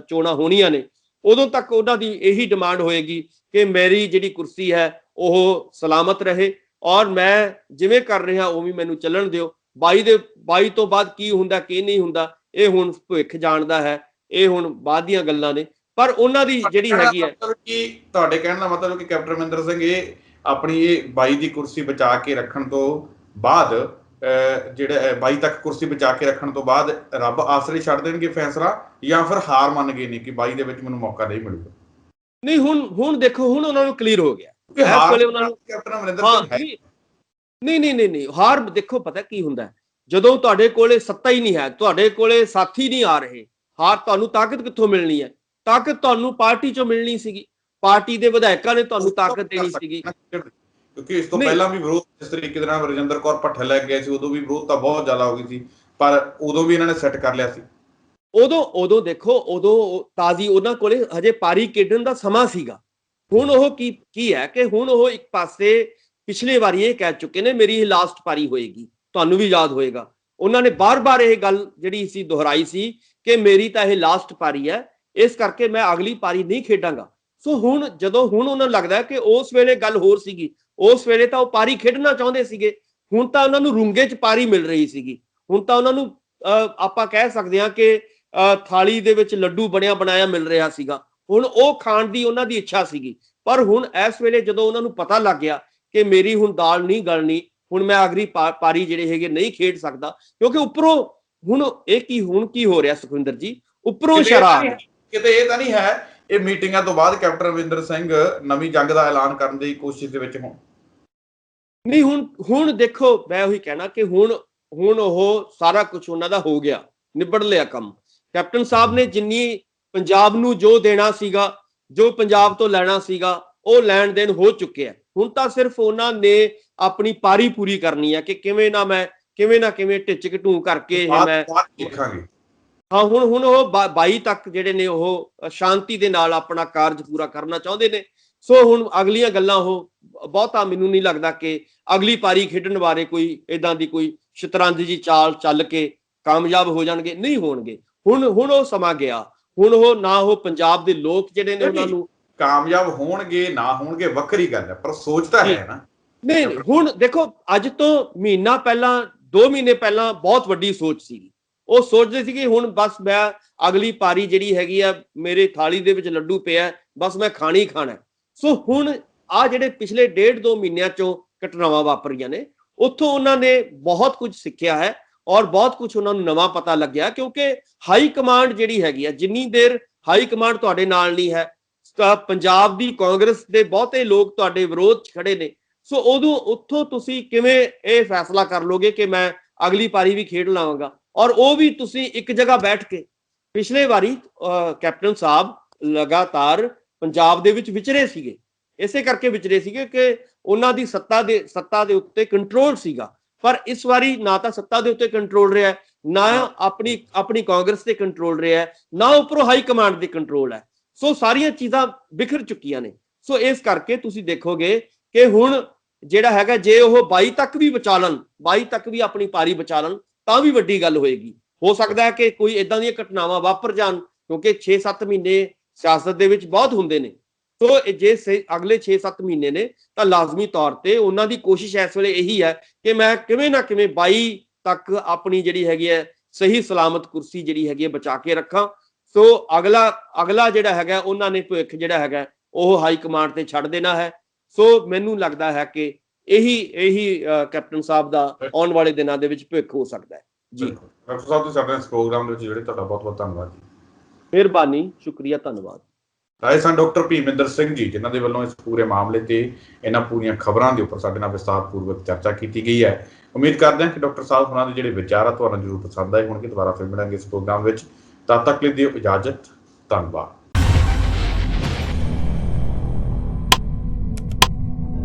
ਚੋਣਾਂ ਹੋਣੀਆਂ ਨੇ ਉਦੋਂ ਤੱਕ ਉਹਨਾਂ ਦੀ ਇਹੀ ਡਿਮਾਂਡ ਹੋਏਗੀ ਕਿ ਮੇਰੀ ਜਿਹੜੀ ਕੁਰਸੀ ਹੈ ਉਹ ਸਲਾਮਤ ਰਹੇ ਔਰ ਮੈਂ ਜਿਵੇਂ ਕਰ ਰਿਹਾ ਉਵੇਂ ਮੈਨੂੰ ਚੱਲਣ ਦਿਓ। 22 ਤੋਂ ਬਾਅਦ ਕੀ ਹੁੰਦਾ ਕੀ ਨਹੀਂ ਹੁੰਦਾ ਇਹ ਹੁਣ ਭਵਿੱਖ ਜਾਣਦਾ ਹੈ, ਇਹ ਹੁਣ ਬਾਅਦ ਦੀਆਂ ਗੱਲਾਂ ਨੇ। ਪਰ ਉਹਨਾਂ ਦੀ ਜਿਹੜੀ ਹੈਗੀ ਹੈ, ਤੁਹਾਡੇ ਕਹਿਣ ਦਾ ਮਤਲਬ ਕਿ ਕੈਪਟਨ ਅਮਰਿੰਦਰ ਸਿੰਘ ਇਹ ਆਪਣੀ ਇਹ 22 ਦੀ ਕੁਰਸੀ ਬਚਾ ਕੇ ਰੱਖਣ ਤੋਂ ਬਾਅਦ, ਜਿਹੜਾ 22 ਤੱਕ ਕੁਰਸੀ ਬਚਾ ਕੇ ਰੱਖਣ ਤੋਂ ਬਾਅਦ ਰੱਬ ਆਸਰੇ ਛੱਡ ਦੇਣਗੇ ਫੈਸਲਾ, ਜਾਂ ਫਿਰ ਹਾਰ ਮੰਨ ਗਏ ਨੇ ਕਿ 22 ਦੇ ਵਿੱਚ ਮੈਨੂੰ ਮੌਕਾ ਨਹੀਂ ਮਿਲੂਗਾ? ਨਹੀਂ, ਹੁਣ ਦੇਖੋ, ਹੁਣ ਉਹਨਾਂ ਨੂੰ ਕਲੀਅਰ ਹੋ ਗਿਆ ਇਸ ਵੇਲੇ ਉਹਨਾਂ ਨੂੰ ਕੈਪਟਨ ਅਮਰਿੰਦਰ ਸਿੰਘ ਹੈ ਨਹੀਂ ਹਾਰ ਦੇਖੋ ਪਤਾ ਕੀ ਹੁੰਦਾ, ਜਦੋਂ ਤੁਹਾਡੇ ਕੋਲੇ ਸੱਤਾ ਹੀ ਨਹੀਂ ਹੈ, ਤੁਹਾਡੇ ਕੋਲੇ ਸਾਥੀ ਨਹੀਂ ਆ ਰਹੇ, ਹਾਰ ਤੁਹਾਨੂੰ ਤਾਕਤ ਕਿੱਥੋਂ ਮਿਲਣੀ ਹੈ? ਤਾਕਤ ਤੁਹਾਨੂੰ ਪਾਰਟੀ ਚੋਂ ਮਿਲਣੀ ਸੀਗੀ, ਪਾਰਟੀ ਦੇ ਵਿਧਾਇਕਾਂ ਨੇ ਤੁਹਾਨੂੰ ਤਾਕਤ ਦੇਣੀ ਸੀਗੀ। ਕਿਉਂਕਿ ਇਸ ਤੋਂ ਪਹਿਲਾਂ ਵੀ ਵਿਰੋਧ ਇਸ ਤਰੀਕੇ ਦੇ ਨਾਲ ਰਜਿੰਦਰ ਕੌਰ ਭੱਠਲ ਲੈ ਗਏ ਸੀ, ਉਦੋਂ ਵੀ ਵਿਰੋਧਤਾ ਬਹੁਤ ਜ਼ਿਆਦਾ ਹੋ ਗਈ ਸੀ, ਪਰ ਉਦੋਂ ਵੀ ਇਹਨਾਂ ਨੇ ਸੈੱਟ ਕਰ ਲਿਆ ਸੀ। ਉਦੋਂ ਦੇਖੋ, ਉਦੋਂ ਤਾਜ਼ੀ ਉਹਨਾਂ ਕੋਲੇ ਹਜੇ ਪਾਰੀ ਖੇਡਣ ਦਾ ਸਮਾਂ ਸੀਗਾ। ਹੁਣ ਉਹ ਕੀ ਹੈ ਕਿ ਹੁਣ ਉਹ ਇੱਕ ਪਾਸੇ ਪਿਛਲੇ ਵਾਰੀ ਇਹ ਕਹਿ ਚੁੱਕੇ ਨੇ ਮੇਰੀ ਇਹ ਲਾਸਟ ਪਾਰੀ ਹੋਏਗੀ, ਤੁਹਾਨੂੰ ਵੀ ਯਾਦ ਹੋਏਗਾ ਉਹਨਾਂ ਨੇ ਬਾਰ-ਬਾਰ ਇਹ ਗੱਲ ਜਿਹੜੀ ਸੀ ਦੁਹਰਾਈ ਸੀ ਕਿ ਮੇਰੀ ਤਾਂ ਇਹ ਲਾਸਟ ਪਾਰੀ ਹੈ, ਇਸ ਕਰਕੇ ਮੈਂ ਅਗਲੀ ਪਾਰੀ ਨਹੀਂ ਖੇਡਾਂਗਾ। ਸੋ ਹੁਣ ਜਦੋਂ ਹੁਣ ਉਹਨਾਂ ਨੂੰ ਲੱਗਦਾ ਕਿ ਉਸ ਵੇਲੇ ਗੱਲ ਹੋਰ ਸੀਗੀ, ਉਸ ਵੇਲੇ ਤਾਂ ਉਹ ਪਾਰੀ ਖੇਡਣਾ ਚਾਹੁੰਦੇ ਸੀਗੇ, ਹੁਣ ਤਾਂ ਉਹਨਾਂ ਨੂੰ ਰੁੰਗੇ 'ਚ ਪਾਰੀ ਮਿਲ ਰਹੀ ਸੀਗੀ। ਹੁਣ ਤਾਂ ਉਹਨਾਂ ਨੂੰ ਆਪਾਂ ਕਹਿ ਸਕਦੇ ਹਾਂ ਕਿ ਥਾਲੀ ਦੇ ਵਿੱਚ ਲੱਡੂ ਬਣਿਆ ਬਣਾਇਆ ਮਿਲ ਰਿਹਾ ਸੀਗਾ, ਹੁਣ ਉਹ ਖਾਣ ਦੀ ਉਹਨਾਂ ਦੀ ਇੱਛਾ ਸੀਗੀ। ਪਰ ਹੁਣ ਇਸ ਵੇਲੇ ਜਦੋਂ ਉਹਨਾਂ ਨੂੰ ਪਤਾ ਲੱਗ ਗਿਆ ਕਿ ਮੇਰੀ ਹੁਣ ਦਾਲ ਨਹੀਂ ਗਲਣੀ, ਹੁਣ ਮੈਂ ਅਗਲੀ ਪਾਰੀ ਜਿਹੜੇ ਹੈਗੇ ਨਹੀਂ ਖੇਡ ਸਕਦਾ, ਕਿਉਂਕਿ ਉੱਪਰੋਂ ਹੁਣ ਹੁਣ ਕੀ ਹੋ ਰਿਹਾ ਸੁਖਵਿੰਦਰ ਜੀ, ਉੱਪਰੋਂ ਸ਼ਰਾਬ ਕਿਤੇ ਇਹ ਤਾਂ ਨਹੀਂ ਹੈ ਇਹ ਮੀਟਿੰਗਾਂ ਤੋਂ ਬਾਅਦ ਕੈਪਟਨ ਅਮਰਿੰਦਰ ਸਿੰਘ ਨਵੀਂ ਜੰਗ ਦਾ ਐਲਾਨ ਕਰਨ ਦੀ ਕੋਸ਼ਿਸ਼ ਦੇ ਵਿੱਚ ਹੋਣ? ਨਹੀਂ, ਹੁਣ ਦੇਖੋ, ਮੈਂ ਉਹੀ ਕਹਿਣਾ ਕਿ ਹੁਣ ਉਹ ਸਾਰਾ ਕੁਝ ਉਹਨਾਂ ਦਾ ਹੋ ਗਿਆ, ਨਿਬੜ ਲਿਆ ਕੰਮ। ਕੈਪਟਨ ਸਾਹਿਬ ਨੇ ਜਿੰਨੀ ਪੰਜਾਬ ਨੂੰ ਜੋ ਦੇਣਾ ਸੀਗਾ, ਜੋ ਪੰਜਾਬ ਤੋਂ ਲੈਣਾ ਸੀਗਾ, ਉਹ ਲੈਣ ਦੇਣ ਹੋ ਚੁੱਕਿਆ। ਹੁਣ ਤਾਂ ਸਿਰਫ ਉਹਨਾਂ ਨੇ ਆਪਣੀ ਪਾਰੀ ਪੂਰੀ ਕਰਨੀ ਹੈ ਕਿ ਕਿਵੇਂ ਨਾ ਕਿਵੇਂ ਢਿੱਚ ਘਟੂ ਕਰਕੇ ਮੈਂ ਦੇਖਾਂਗੇ। ਹਾਂ, ਹੁਣ ਉਹ 22 ਤੱਕ ਜਿਹੜੇ ਨੇ ਉਹ ਸ਼ਾਂਤੀ ਦੇ ਨਾਲ ਆਪਣਾ ਕਾਰਜ ਪੂਰਾ ਕਰਨਾ ਚਾਹੁੰਦੇ ਨੇ। ਸੋ ਹੁਣ ਅਗਲੀਆਂ ਗੱਲਾਂ ਉਹ ਬਹੁਤਾ ਮੈਨੂੰ ਨਹੀਂ ਲੱਗਦਾ ਕਿ ਅਗਲੀ ਪਾਰੀ ਖੇਡਣ ਬਾਰੇ ਕੋਈ ਏਦਾਂ ਦੀ ਕੋਈ ਸ਼ਤਰੰਜ ਜੀ ਚਾਲ ਚੱਲ ਕੇ ਕਾਮਯਾਬ ਹੋ ਜਾਣਗੇ, ਨਹੀਂ ਹੋਣਗੇ। ਹੁਣ ਉਹ ਸਮਾਂ ਗਿਆ, ਹੁਣ ਉਹ ਨਾ ਉਹ ਪੰਜਾਬ ਦੇ ਲੋਕ ਜਿਹੜੇ ਨੇ ਉਹਨਾਂ ਨੂੰ ਕਾਮਯਾਬ ਹੋਣਗੇ ਨਾ ਹੋਣਗੇ ਵੱਖਰੀ ਗੱਲ ਹੈ, ਪਰ ਸੋਚ ਤਾਂ ਹੈ ਨਾ। ਨਹੀਂ, ਹੁਣ ਦੇਖੋ, ਅੱਜ ਤੋਂ ਮਹੀਨਾ ਪਹਿਲਾਂ 2 ਮਹੀਨੇ ਪਹਿਲਾਂ ਬਹੁਤ ਵੱਡੀ ਸੋਚ ਸੀਗੀ, ਉਹ ਸੋਚਦੇ ਸੀਗੇ ਹੁਣ ਬਸ ਮੈਂ ਅਗਲੀ ਪਾਰੀ ਜਿਹੜੀ ਹੈਗੀ ਆ ਮੇਰੇ ਥਾਲੀ ਦੇ ਵਿੱਚ ਲੱਡੂ ਪਿਆ, ਬਸ ਮੈਂ ਖਾਣਾ ਹੀ ਖਾਣਾ। ਸੋ ਹੁਣ ਆ ਜਿਹੜੇ ਪਿਛਲੇ 1.5-2 ਮਹੀਨਿਆਂ ਚੋਂ ਘਟਨਾਵਾਂ ਵਾਪਰੀਆਂ ਨੇ, ਉੱਥੋਂ ਉਹਨਾਂ ਨੇ ਬਹੁਤ ਕੁਝ ਸਿੱਖਿਆ ਹੈ ਔਰ ਬਹੁਤ ਕੁਝ ਉਹਨਾਂ ਨੂੰ ਨਵਾਂ ਪਤਾ ਲੱਗਿਆ। ਕਿਉਂਕਿ ਹਾਈ ਕਮਾਂਡ ਜਿਹੜੀ ਹੈਗੀ ਆ, ਜਿੰਨੀ ਦੇਰ ਹਾਈ ਕਮਾਂਡ ਤੁਹਾਡੇ ਨਾਲ ਨਹੀਂ ਹੈ ਤਾਂ ਪੰਜਾਬ ਦੀ ਕਾਂਗਰਸ ਦੇ ਬਹੁਤੇ ਲੋਕ ਤੁਹਾਡੇ ਵਿਰੋਧ 'ਚ ਖੜੇ ਨੇ। ਸੋ ਉਦੋਂ ਉੱਥੋਂ ਤੁਸੀਂ ਕਿਵੇਂ ਇਹ ਫੈਸਲਾ ਕਰ ਲੋਗੇ ਕਿ ਮੈਂ ਅਗਲੀ ਪਾਰੀ ਵੀ ਖੇਡ ਲਾਵਾਂਗਾ, ਔਰ ਉਹ ਵੀ ਤੁਸੀਂ ਇੱਕ ਜਗ੍ਹਾ ਬੈਠ ਕੇ। ਪਿਛਲੇ ਵਾਰੀ ਕੈਪਟਨ ਸਾਹਿਬ ਲਗਾਤਾਰ ਪੰਜਾਬ ਦੇ ਵਿੱਚ ਵਿਚਰੇ ਸੀਗੇ, ਇਸੇ ਕਰਕੇ ਵਿਚਰੇ ਸੀਗੇ ਕਿ ਉਹਨਾਂ ਦੀ ਸੱਤਾ ਦੇ ਉੱਤੇ ਕੰਟਰੋਲ ਸੀਗਾ। ਪਰ ਇਸ ਵਾਰੀ ਨਾ ਤਾਂ ਸੱਤਾ ਦੇ ਉੱਤੇ ਕੰਟਰੋਲ ਰਿਹਾ, ਨਾ ਆਪਣੀ ਕਾਂਗਰਸ ਤੇ ਕੰਟਰੋਲ ਰਿਹਾ, ਨਾ ਉੱਪਰੋਂ ਹਾਈ ਕਮਾਂਡ ਦੇ ਕੰਟਰੋਲ ਹੈ। ਸੋ ਸਾਰੀਆਂ ਚੀਜ਼ਾਂ ਬਿਖਰ ਚੁੱਕੀਆਂ ਨੇ। ਸੋ ਇਸ ਕਰਕੇ ਤੁਸੀਂ ਦੇਖੋਗੇ ਕਿ ਹੁਣ ਜਿਹੜਾ ਹੈਗਾ, ਜੇ ਉਹ 22 ਤੱਕ ਵੀ ਬਚਾ ਲੈਣ, 22 ਤੱਕ ਵੀ ਆਪਣੀ ਪਾਰੀ ਬਚਾ ਲੈਣ, ਤਾਂ ਵੀ ਵੱਡੀ ਗੱਲ ਹੋਏਗੀ। ਹੋ ਸਕਦਾ ਹੈ ਕਿ ਕੋਈ ਇਦਾਂ ਦੀਆਂ ਘਟਨਾਵਾਂ ਵਾਪਰ ਜਾਣ, ਕਿਉਂਕਿ 6-7 ਮਹੀਨੇ ਸਿਆਸਤ ਦੇ ਵਿੱਚ ਬਹੁਤ ਹੁੰਦੇ ਨੇ। ਸੋ ਜੇ ਅਗਲੇ 6-7 ਮਹੀਨੇ ਨੇ ਤਾਂ ਲਾਜ਼ਮੀ ਤੌਰ ਤੇ ਉਹਨਾਂ ਦੀ ਕੋਸ਼ਿਸ਼ ਇਸ ਵੇਲੇ ਇਹੀ ਹੈ ਕਿ ਮੈਂ ਕਿਵੇਂ ਨਾ ਕਿਵੇਂ 22 ਤੱਕ ਆਪਣੀ ਜਿਹੜੀ ਹੈਗੀ ਹੈ ਸਹੀ ਸਲਾਮਤ ਕੁਰਸੀ ਜਿਹੜੀ ਹੈਗੀ ਹੈ ਬਚਾ ਕੇ ਰੱਖਾਂ। ਸੋ ਅਗਲਾ ਜਿਹੜਾ ਹੈਗਾ ਉਹਨਾਂ ਨੇ ਭਵਿੱਖ ਜਿਹੜਾ ਹੈਗਾ ਉਹ ਹਾਈ ਕਮਾਂਡ ਤੇ ਛੱਡ ਦੇਣਾ ਹੈ। ਸੋ ਮੈਨੂੰ ਲੱਗਦਾ ਹੈ ਕਿ ਇਹੀ ਕੈਪਟਨ ਸਾਹਿਬ ਦਾ ਆਉਣ ਵਾਲੇ ਦਿਨਾਂ ਦੇ ਵਿੱਚ ਭਵਿੱਖ ਹੋ ਸਕਦਾ ਹੈ। ਜੀ ਡਾਕਟਰ ਸਾਹਿਬ, ਤੁਸੀਂ ਸਾਡੇ ਇਸ ਪ੍ਰੋਗਰਾਮ ਦੇ ਵਿੱਚ ਜਿਹੜੇ, ਤੁਹਾਡਾ ਬਹੁਤ ਬਹੁਤ ਧੰਨਵਾਦ ਜੀ। ਮਿਹਰਬਾਨੀ, ਸ਼ੁਕਰੀਆ, ਧੰਨਵਾਦ। ਰਾਏ ਸਨ ਡਾਕਟਰ ਭੀਮਿੰਦਰ ਸਿੰਘ ਜੀ, ਜਿਨ੍ਹਾਂ ਦੇ ਵੱਲੋਂ ਇਸ ਪੂਰੇ ਮਾਮਲੇ ਤੇ ਇਹਨਾਂ ਪੂਰੀਆਂ ਖਬਰਾਂ ਦੇ ਉੱਪਰ ਸਾਡੇ ਨਾਲ ਵਿਸਤਾਰਪੂਰਵਕ ਚਰਚਾ ਕੀਤੀ ਗਈ ਹੈ। ਉਮੀਦ ਕਰਦੇ ਹਾਂ ਕਿ ਡਾਕਟਰ ਸਾਹਿਬ ਉਹਨਾਂ ਦੇ ਜਿਹੜੇ ਵਿਚਾਰ ਆ ਤੁਹਾਨੂੰ ਜ਼ਰੂਰ ਪਸੰਦ ਆਏ ਹੋਣਗੇ। ਦੁਬਾਰਾ ਫਿਰ ਮਿਲਾਂਗੇ ਇਸ ਪ੍ਰੋਗਰਾਮ ਵਿੱਚ। ਤਦ ਤੱਕ ਲਈ ਦਿਓ ਇਜਾਜ਼ਤ। ਧੰਨਵਾਦ।